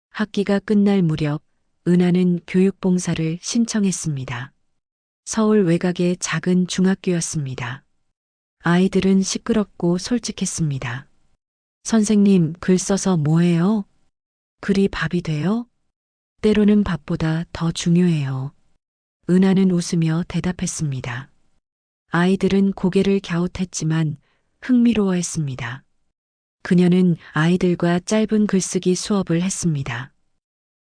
학기가 끝날 무렵 은하는 교육봉사를 신청했습니다. 서울 외곽의 작은 중학교였습니다. 아이들은 시끄럽고 솔직했습니다. 선생님, 글 써서 뭐해요? 글이 밥이 돼요? 때로는 밥보다 더 중요해요. 은하는 웃으며 대답했습니다. 아이들은 고개를 갸웃했지만 흥미로워했습니다. 그녀는 아이들과 짧은 글쓰기 수업을 했습니다.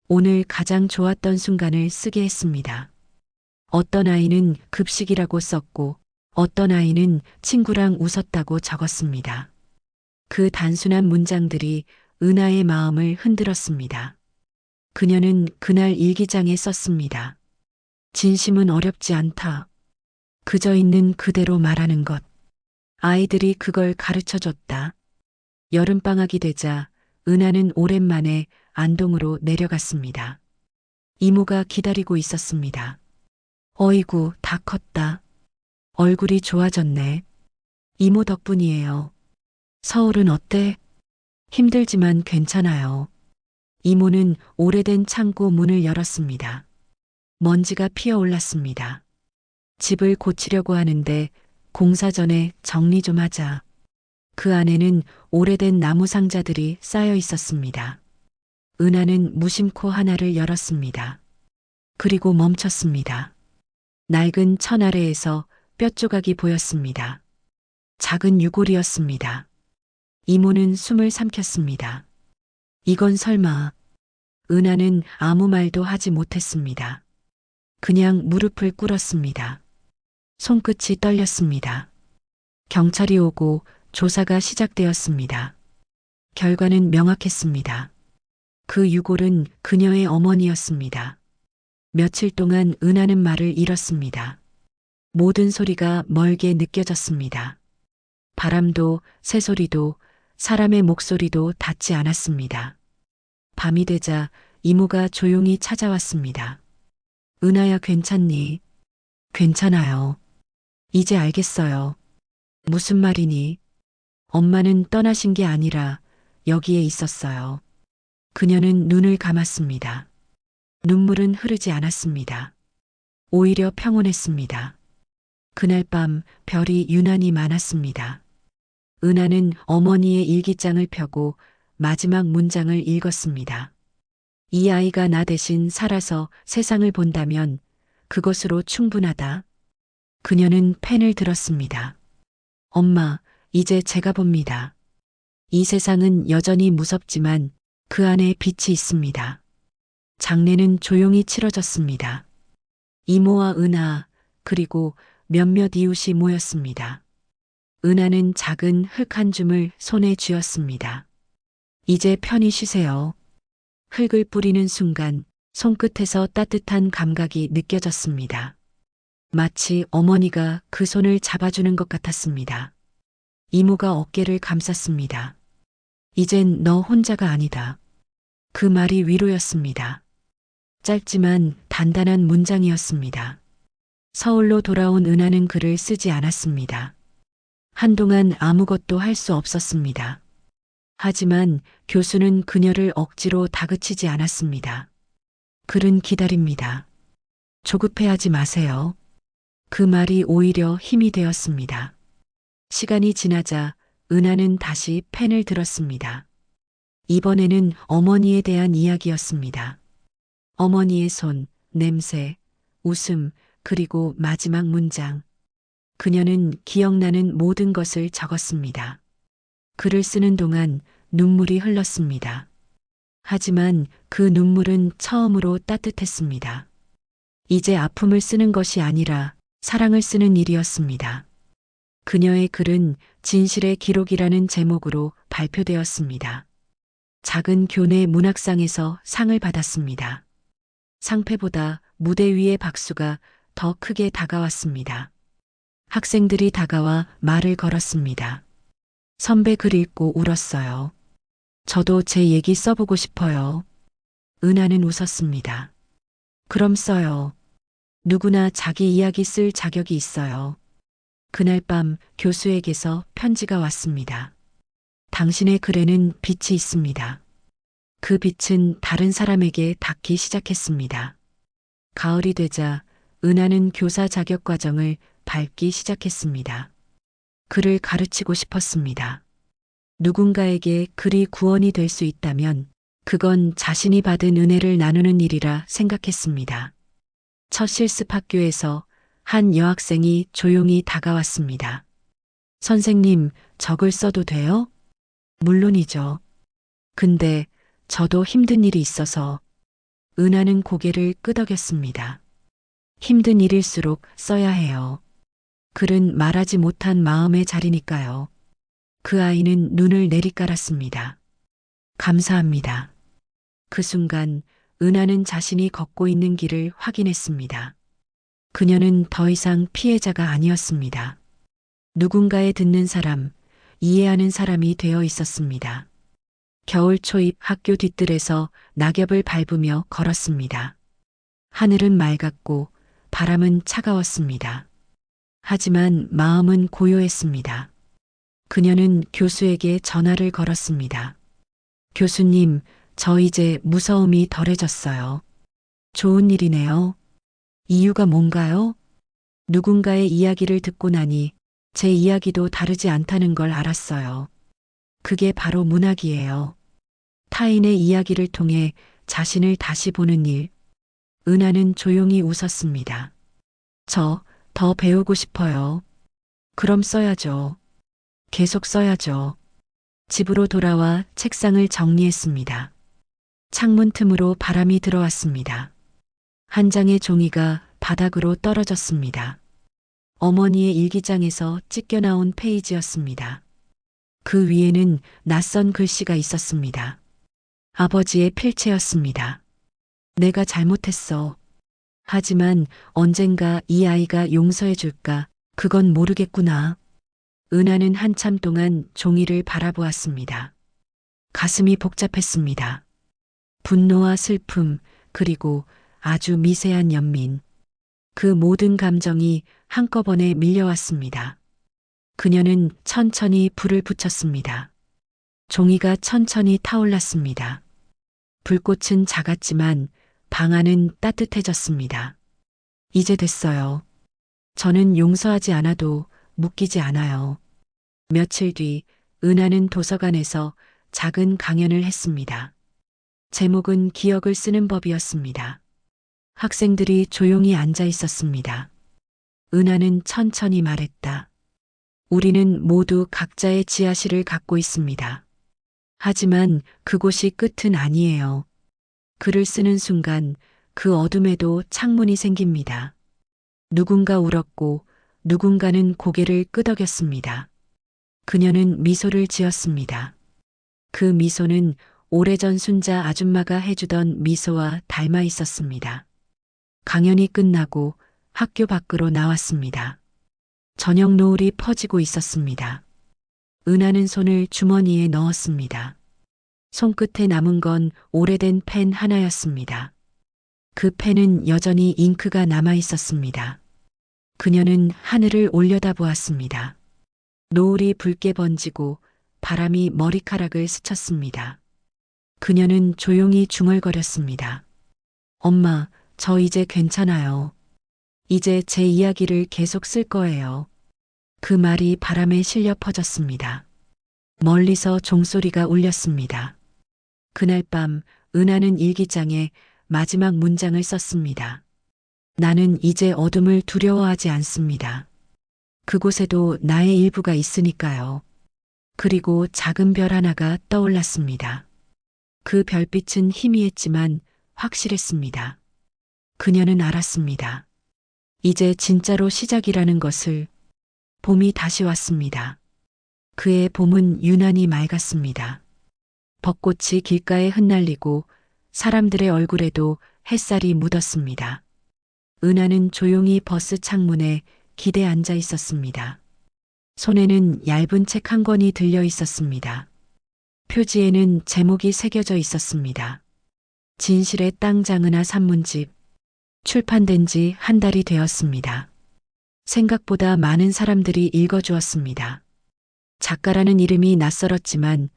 오늘 가장 좋았던 순간을 쓰게 했습니다. 어떤 아이는 급식이라고 썼고 어떤 아이는 친구랑 웃었다고 적었습니다. 그 단순한 문장들이 은하의 마음을 흔들었습니다. 그녀는 그날 일기장에 썼습니다. 진심은 어렵지 않다. 그저 있는 그대로 말하는 것. 아이들이 그걸 가르쳐 줬다. 여름방학이 되자 은하는 오랜만에 안동으로 내려갔습니다. 이모가 기다리고 있었습니다. 어이구, 다 컸다. 얼굴이 좋아졌네. 이모 덕분이에요. 서울은 어때? 힘들지만 괜찮아요. 이모는 오래된 창고 문을 열었습니다. 먼지가 피어올랐습니다. 집을 고치려고 하는데 공사 전에 정리 좀 하자. 그 안에는 오래된 나무 상자들이 쌓여 있었습니다. 은하는 무심코 하나를 열었습니다. 그리고 멈췄습니다. 낡은 천 아래에서 뼈조각이 보였습니다. 작은 유골이었습니다. 이모는 숨을 삼켰습니다. 이건 설마. 은하는 아무 말도 하지 못했습니다. 그냥 무릎을 꿇었습니다. 손끝이 떨렸습니다. 경찰이 오고 조사가 시작되었습니다. 결과는 명확했습니다. 그 유골은 그녀의 어머니였습니다. 며칠 동안 은하는 말을 잃었습니다. 모든 소리가 멀게 느껴졌습니다. 바람도 새소리도 사람의 목소리도 닿지 않았습니다. 밤이 되자 이모가 조용히 찾아왔습니다. 은하야, 괜찮니? 괜찮아요. 이제 알겠어요. 무슨 말이니? 엄마는 떠나신 게 아니라 여기에 있었어요. 그녀는 눈을 감았습니다. 눈물은 흐르지 않았습니다. 오히려 평온했습니다. 그날 밤 별이 유난히 많았습니다. 은하는 어머니의 일기장을 펴고 마지막 문장을 읽었습니다. 이 아이가 나 대신 살아서 세상을 본다면 그것으로 충분하다. 그녀는 펜을 들었습니다. 엄마, 이제 제가 봅니다. 이 세상은 여전히 무섭지만 그 안에 빛이 있습니다. 장례는 조용히 치러졌습니다. 이모와 은하, 그리고 몇몇 이웃이 모였습니다. 은하는 작은 흙 한 줌을 손에 쥐었습니다. 이제 편히 쉬세요. 흙을 뿌리는 순간 손끝에서 따뜻한 감각이 느껴졌습니다. 마치 어머니가 그 손을 잡아주는 것 같았습니다. 이모가 어깨를 감쌌습니다. 이젠 너 혼자가 아니다. 그 말이 위로였습니다. 짧지만 단단한 문장이었습니다. 서울로 돌아온 은하는 글을 쓰지 않았습니다. 한동안 아무것도 할 수 없었습니다. 하지만 교수는 그녀를 억지로 다그치지 않았습니다. 글은 기다립니다. 조급해하지 마세요. 그 말이 오히려 힘이 되었습니다. 시간이 지나자 은하는 다시 펜을 들었습니다. 이번에는 어머니에 대한 이야기였습니다. 어머니의 손, 냄새, 웃음, 그리고 마지막 문장. 그녀는 기억나는 모든 것을 적었습니다. 글을 쓰는 동안 눈물이 흘렀습니다. 하지만 그 눈물은 처음으로 따뜻했습니다. 이제 아픔을 쓰는 것이 아니라 사랑을 쓰는 일이었습니다. 그녀의 글은 진실의 기록이라는 제목으로 발표되었습니다. 작은 교내 문학상에서 상을 받았습니다. 상패보다 무대 위의 박수가 더 크게 다가왔습니다. 학생들이 다가와 말을 걸었습니다. 선배 글 읽고 울었어요. 저도 제 얘기 써보고 싶어요. 은하는 웃었습니다. 그럼 써요. 누구나 자기 이야기 쓸 자격이 있어요. 그날 밤 교수에게서 편지가 왔습니다. 당신의 글에는 빛이 있습니다. 그 빛은 다른 사람에게 닿기 시작했습니다. 가을이 되자 은하는 교사 자격 과정을 밟기 시작했습니다. 글을 가르치고 싶었습니다. 누군가에게 글이 구원이 될 수 있다면 그건 자신이 받은 은혜를 나누는 일이라 생각했습니다. 첫 실습 학교에서 한 여학생이 조용히 다가왔습니다. 선생님, 저 글 써도 돼요? 물론이죠. 근데 저도 힘든 일이 있어서. 은하는 고개를 끄덕였습니다. 힘든 일일수록 써야 해요. 글은 말하지 못한 마음의 자리니까요. 그 아이는 눈을 내리깔았습니다. 감사합니다. 그 순간 은하는 자신이 걷고 있는 길을 확인했습니다. 그녀는 더 이상 피해자가 아니었습니다. 누군가의 듣는 사람, 이해하는 사람이 되어 있었습니다. 겨울 초입 학교 뒤뜰에서 낙엽을 밟으며 걸었습니다. 하늘은 맑았고 바람은 차가웠습니다. 하지만 마음은 고요했습니다. 그녀는 교수에게 전화를 걸었습니다. 교수님, 저 이제 무서움이 덜해졌어요. 좋은 일이네요. 이유가 뭔가요? 누군가의 이야기를 듣고 나니 제 이야기도 다르지 않다는 걸 알았어요. 그게 바로 문학이에요. 타인의 이야기를 통해 자신을 다시 보는 일. 은하는 조용히 웃었습니다. 저 더 배우고 싶어요. 그럼 써야죠. 계속 써야죠. 집으로 돌아와 책상을 정리했습니다. 창문 틈으로 바람이 들어왔습니다. 한 장의 종이가 바닥으로 떨어졌습니다. 어머니의 일기장에서 찢겨나온 페이지였습니다. 그 위에는 낯선 글씨가 있었습니다. 아버지의 필체였습니다. 내가 잘못했어. 하지만 언젠가 이 아이가 용서해 줄까? 그건 모르겠구나. 은하는 한참 동안 종이를 바라보았습니다. 가슴이 복잡했습니다. 분노와 슬픔, 그리고 아주 미세한 연민. 그 모든 감정이 한꺼번에 밀려왔습니다. 그녀는 천천히 불을 붙였습니다. 종이가 천천히 타올랐습니다. 불꽃은 작았지만 방 안은 따뜻해졌습니다. 이제 됐어요. 저는 용서하지 않아도 묶이지 않아요. 며칠 뒤 은하는 도서관에서 작은 강연을 했습니다. 제목은 기억을 쓰는 법이었습니다. 학생들이 조용히 앉아 있었습니다. 은하는 천천히 말했다. 우리는 모두 각자의 지하실을 갖고 있습니다. 하지만 그곳이 끝은 아니에요. 글을 쓰는 순간 그 어둠에도 창문이 생깁니다. 누군가 울었고 누군가는 고개를 끄덕였습니다. 그녀는 미소를 지었습니다. 그 미소는 오래전 순자 아줌마가 해주던 미소와 닮아 있었습니다. 강연이 끝나고 학교 밖으로 나왔습니다. 저녁 노을이 퍼지고 있었습니다. 은하는 손을 주머니에 넣었습니다. 손끝에 남은 건 오래된 펜 하나였습니다. 그 펜은 여전히 잉크가 남아 있었습니다. 그녀는 하늘을 올려다보았습니다. 노을이 붉게 번지고 바람이 머리카락을 스쳤습니다. 그녀는 조용히 중얼거렸습니다. 엄마, 저 이제 괜찮아요. 이제 제 이야기를 계속 쓸 거예요. 그 말이 바람에 실려 퍼졌습니다. 멀리서 종소리가 울렸습니다. 그날 밤 은하는 일기장에 마지막 문장을 썼습니다. 나는 이제 어둠을 두려워하지 않습니다. 그곳에도 나의 일부가 있으니까요. 그리고 작은 별 하나가 떠올랐습니다. 그 별빛은 희미했지만 확실했습니다. 그녀는 알았습니다. 이제 진짜로 시작이라는 것을. 봄이 다시 왔습니다. 그의 봄은 유난히 맑았습니다. 벚꽃이 길가에 흩날리고 사람들의 얼굴에도 햇살이 묻었습니다. 은하는 조용히 버스 창문에 기대 앉아 있었습니다. 손에는 얇은 책 한 권이 들려 있었습니다. 표지에는 제목이 새겨져 있었습니다. 진실의 땅 장은하 산문집. 출판된 지 한 달이 되었습니다. 생각보다 많은 사람들이 읽어주었습니다. 작가라는 이름이 낯설었지만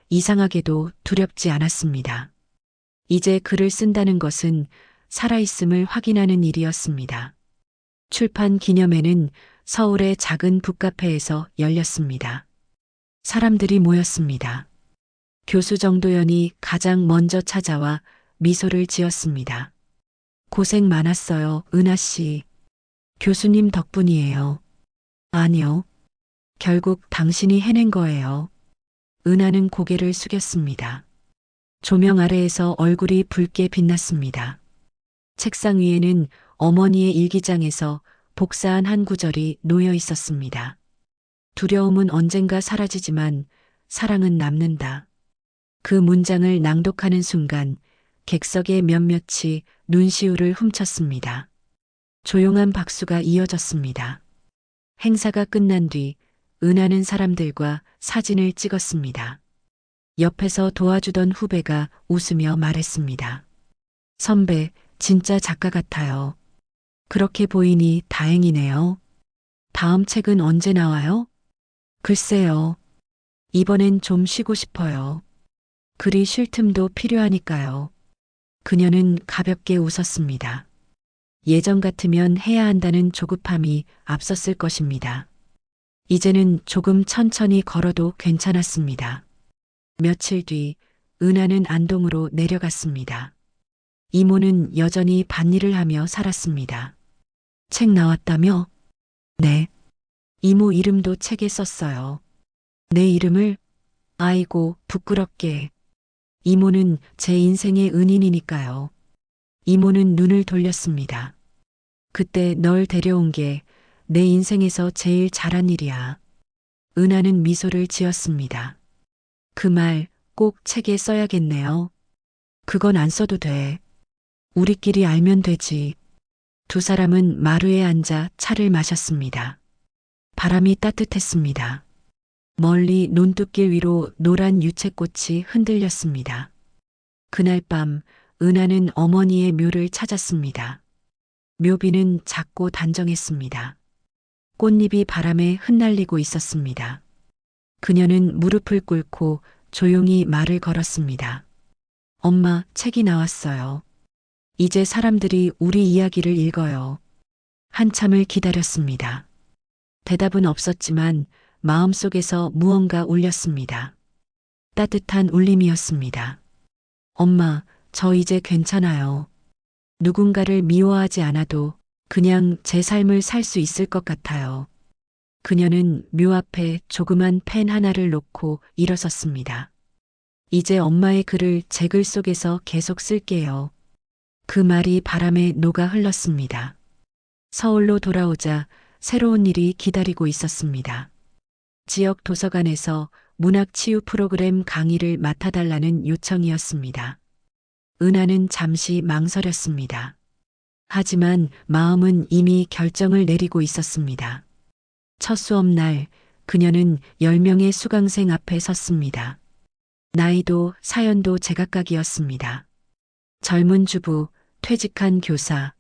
이상하게도 두렵지 않았습니다. 이제 글을 쓴다는 것은 살아있음을 확인하는 일이었습니다. 출판 기념회는 서울의 작은 북카페에서 열렸습니다. 사람들이 모였습니다. 교수 정도연이 가장 먼저 찾아와 미소를 지었습니다. 고생 많았어요, 은하 씨. 교수님 덕분이에요. 아니요. 결국 당신이 해낸 거예요. 은하는 고개를 숙였습니다. 조명 아래에서 얼굴이 붉게 빛났습니다. 책상 위에는 어머니의 일기장에서 복사한 한 구절이 놓여 있었습니다. 두려움은 언젠가 사라지지만 사랑은 남는다. 그 문장을 낭독하는 순간 객석의 몇몇이 눈시울을 훔쳤습니다. 조용한 박수가 이어졌습니다. 행사가 끝난 뒤 은하는 사람들과 사진을 찍었습니다. 옆에서 도와주던 후배가 웃으며 말했습니다. 선배, 진짜 작가 같아요. 그렇게 보이니 다행이네요. 다음 책은 언제 나와요? 글쎄요. 이번엔 좀 쉬고 싶어요. 글이 쉴 틈도 필요하니까요. 그녀는 가볍게 웃었습니다. 예전 같으면 해야 한다는 조급함이 앞섰을 것입니다. 이제는 조금 천천히 걸어도 괜찮았습니다. 며칠 뒤 은하는 안동으로 내려갔습니다. 이모는 여전히 밭일을 하며 살았습니다. 책 나왔다며? 네. 이모 이름도 책에 썼어요. 내 이름을? 아이고, 부끄럽게. 이모는 제 인생의 은인이니까요. 이모는 눈을 돌렸습니다. 그때 널 데려온 게 내 인생에서 제일 잘한 일이야. 은하는 미소를 지었습니다. 그 말 꼭 책에 써야겠네요. 그건 안 써도 돼. 우리끼리 알면 되지. 두 사람은 마루에 앉아 차를 마셨습니다. 바람이 따뜻했습니다. 멀리 논뚝길 위로 노란 유채꽃이 흔들렸습니다. 그날 밤 은하는 어머니의 묘를 찾았습니다. 묘비는 작고 단정했습니다. 꽃잎이 바람에 흩날리고 있었습니다. 그녀는 무릎을 꿇고 조용히 말을 걸었습니다. 엄마, 책이 나왔어요. 이제 사람들이 우리 이야기를 읽어요. 한참을 기다렸습니다. 대답은 없었지만 마음속에서 무언가 울렸습니다. 따뜻한 울림이었습니다. 엄마, 저 이제 괜찮아요. 누군가를 미워하지 않아도 그냥 제 삶을 살 수 있을 것 같아요. 그녀는 묘 앞에 조그만 펜 하나를 놓고 일어섰습니다. 이제 엄마의 글을 제 글 속에서 계속 쓸게요. 그 말이 바람에 녹아 흘렀습니다. 서울로 돌아오자 새로운 일이 기다리고 있었습니다. 지역 도서관에서 문학 치유 프로그램 강의를 맡아달라는 요청이었습니다. 은하는 잠시 망설였습니다. 하지만 마음은 이미 결정을 내리고 있었습니다. 첫 수업날 그녀는 10명의 수강생 앞에 섰습니다. 나이도 사연도 제각각이었습니다. 젊은 주부, 퇴직한 교사,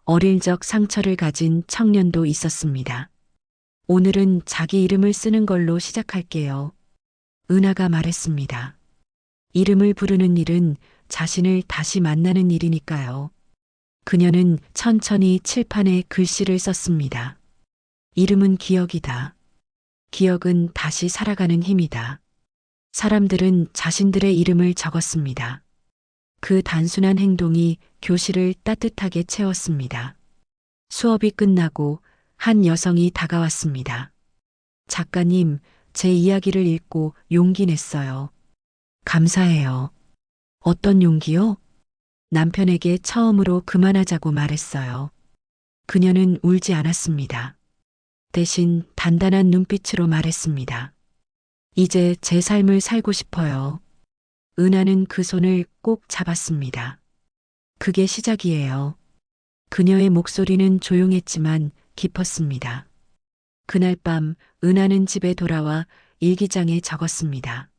어릴 적 상처를 가진 청년도 있었습니다. 오늘은 자기 이름을 쓰는 걸로 시작할게요. 은하가 말했습니다. 이름을 부르는 일은 자신을 다시 만나는 일이니까요. 그녀는 천천히 칠판에 글씨를 썼습니다. 이름은 기억이다. 기억은 다시 살아가는 힘이다. 사람들은 자신들의 이름을 적었습니다. 그 단순한 행동이 교실을 따뜻하게 채웠습니다. 수업이 끝나고 한 여성이 다가왔습니다. 작가님, 제 이야기를 읽고 용기 냈어요. 감사해요. 어떤 용기요? 남편에게 처음으로 그만하자고 말했어요. 그녀는 울지 않았습니다. 대신 단단한 눈빛으로 말했습니다. 이제 제 삶을 살고 싶어요. 은하는 그 손을 꼭 잡았습니다. 그게 시작이에요. 그녀의 목소리는 조용했지만 깊었습니다. 그날 밤 은하는 집에 돌아와 일기장에 적었습니다.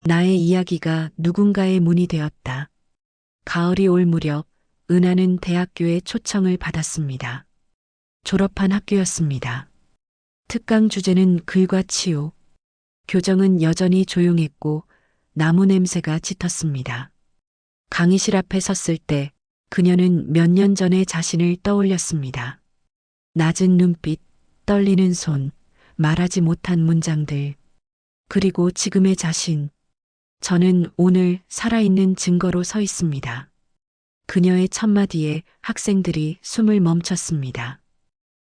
나의 이야기가 누군가의 문이 되었다. 가을이 올 무렵 은하는 대학교에 초청을 받았습니다. 졸업한 학교였습니다. 특강 주제는 글과 치유. 교정은 여전히 조용했고 나무 냄새가 짙었습니다. 강의실 앞에 섰을 때 그녀는 몇 년 전의 자신을 떠올렸습니다. 낮은 눈빛, 떨리는 손, 말하지 못한 문장들. 그리고 지금의 자신. 저는 오늘 살아있는 증거로 서 있습니다. 그녀의 첫마디에 학생들이 숨을 멈췄습니다.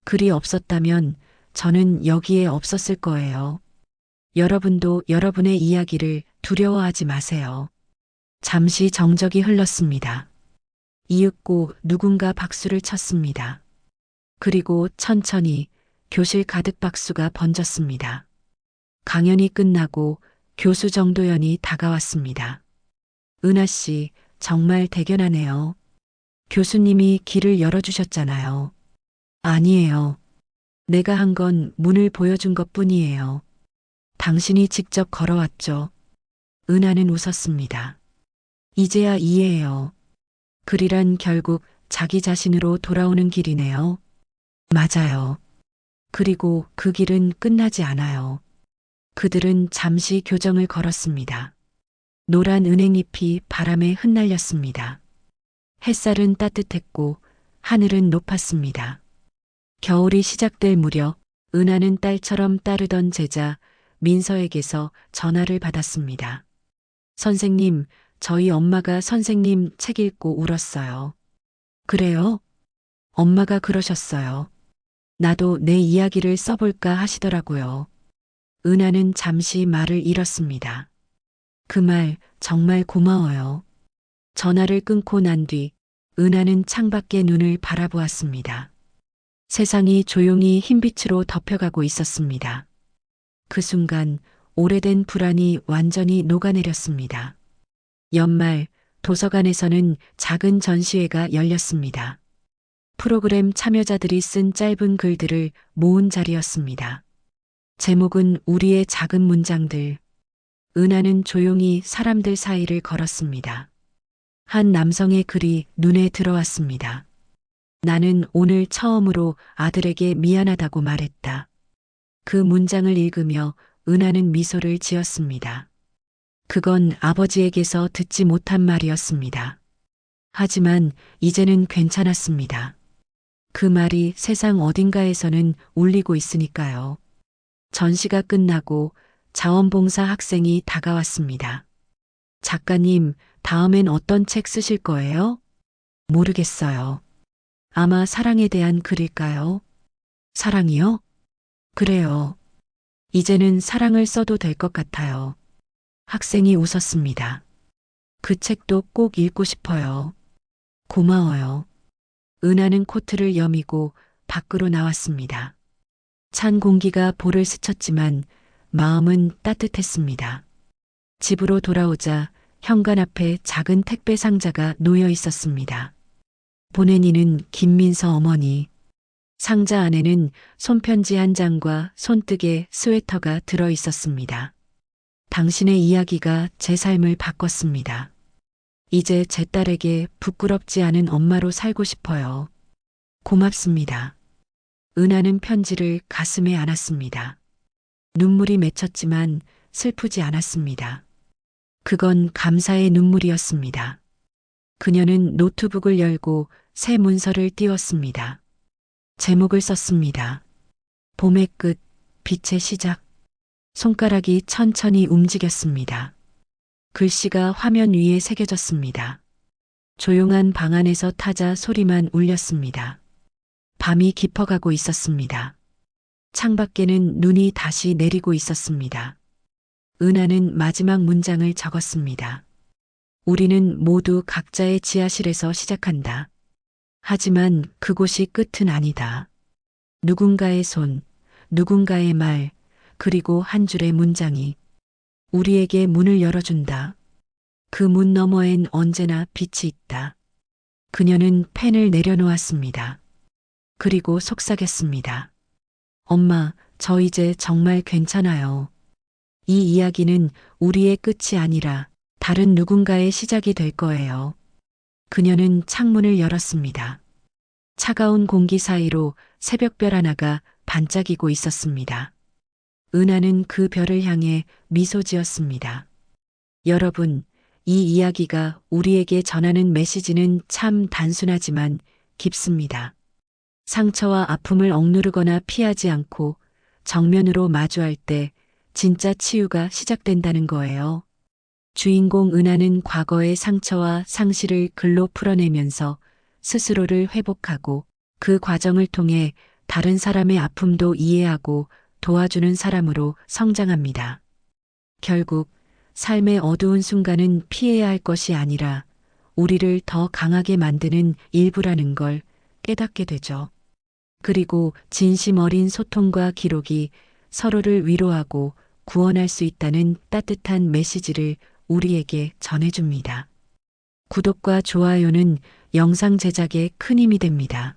글이 없었다면 저는 여기에 없었을 거예요. 여러분도 여러분의 이야기를 두려워하지 마세요. 잠시 정적이 흘렀습니다. 이윽고 누군가 박수를 쳤습니다. 그리고 천천히 교실 가득 박수가 번졌습니다. 강연이 끝나고 교수 정도연이 다가왔습니다. 은하 씨, 정말 대견하네요. 교수님이 길을 열어주셨잖아요. 아니에요. 내가 한 건 문을 보여준 것 뿐이에요. 당신이 직접 걸어왔죠. 은하는 웃었습니다. 이제야 이해해요. 글이란 결국 자기 자신으로 돌아오는 길이네요. 맞아요. 그리고 그 길은 끝나지 않아요. 그들은 잠시 교정을 걸었습니다. 노란 은행잎이 바람에 흩날렸습니다. 햇살은 따뜻했고 하늘은 높았습니다. 겨울이 시작될 무렵 은하는 딸처럼 따르던 제자 민서에게서 전화를 받았습니다. 선생님, 저희 엄마가 선생님 책 읽고 울었어요. 그래요? 엄마가 그러셨어요. 나도 내 이야기를 써볼까 하시더라고요. 은하는 잠시 말을 잃었습니다. 그 말 정말 고마워요. 전화를 끊고 난 뒤 은하는 창밖에 눈을 바라보았습니다. 세상이 조용히 흰빛으로 덮여가고 있었습니다. 그 순간 오래된 불안이 완전히 녹아내렸습니다. 연말 도서관에서는 작은 전시회가 열렸습니다. 프로그램 참여자들이 쓴 짧은 글들을 모은 자리였습니다. 제목은 우리의 작은 문장들. 은하는 조용히 사람들 사이를 걸었습니다. 한 남성의 글이 눈에 들어왔습니다. 나는 오늘 처음으로 아들에게 미안하다고 말했다. 그 문장을 읽으며 은하는 미소를 지었습니다. 그건 아버지에게서 듣지 못한 말이었습니다. 하지만 이제는 괜찮았습니다. 그 말이 세상 어딘가에서는 울리고 있으니까요. 전시가 끝나고 자원봉사 학생이 다가왔습니다. 작가님, 다음엔 어떤 책 쓰실 거예요? 모르겠어요. 아마 사랑에 대한 글일까요? 사랑이요? 그래요. 이제는 사랑을 써도 될 것 같아요. 학생이 웃었습니다. 그 책도 꼭 읽고 싶어요. 고마워요. 은하는 코트를 여미고 밖으로 나왔습니다. 찬 공기가 볼을 스쳤지만 마음은 따뜻했습니다. 집으로 돌아오자 현관 앞에 작은 택배 상자가 놓여 있었습니다. 보낸 이는 김민서 어머니. 상자 안에는 손편지 한 장과 손뜨개 스웨터가 들어 있었습니다. 당신의 이야기가 제 삶을 바꿨습니다. 이제 제 딸에게 부끄럽지 않은 엄마로 살고 싶어요. 고맙습니다. 은하는 편지를 가슴에 안았습니다. 눈물이 맺혔지만 슬프지 않았습니다. 그건 감사의 눈물이었습니다. 그녀는 노트북을 열고 새 문서를 띄웠습니다. 제목을 썼습니다. 봄의 끝, 빛의 시작. 손가락이 천천히 움직였습니다. 글씨가 화면 위에 새겨졌습니다. 조용한 방 안에서 타자 소리만 울렸습니다. 밤이 깊어가고 있었습니다. 창밖에는 눈이 다시 내리고 있었습니다. 은하는 마지막 문장을 적었습니다. 우리는 모두 각자의 지하실에서 시작한다. 하지만 그곳이 끝은 아니다. 누군가의 손, 누군가의 말, 그리고 한 줄의 문장이 우리에게 문을 열어준다. 그 문 너머엔 언제나 빛이 있다. 그녀는 펜을 내려놓았습니다. 그리고 속삭였습니다. 엄마, 저 이제 정말 괜찮아요. 이 이야기는 우리의 끝이 아니라 다른 누군가의 시작이 될 거예요. 그녀는 창문을 열었습니다. 차가운 공기 사이로 새벽별 하나가 반짝이고 있었습니다. 은하는 그 별을 향해 미소 지었습니다. 여러분, 이 이야기가 우리에게 전하는 메시지는 참 단순하지만 깊습니다. 상처와 아픔을 억누르거나 피하지 않고 정면으로 마주할 때 진짜 치유가 시작된다는 거예요. 주인공 은하는 과거의 상처와 상실을 글로 풀어내면서 스스로를 회복하고 그 과정을 통해 다른 사람의 아픔도 이해하고 도와주는 사람으로 성장합니다. 결국 삶의 어두운 순간은 피해야 할 것이 아니라 우리를 더 강하게 만드는 일부라는 걸 깨닫게 되죠. 그리고 진심 어린 소통과 기록이 서로를 위로하고 구원할 수 있다는 따뜻한 메시지를 우리에게 전해줍니다. 구독과 좋아요는 영상 제작에 큰 힘이 됩니다.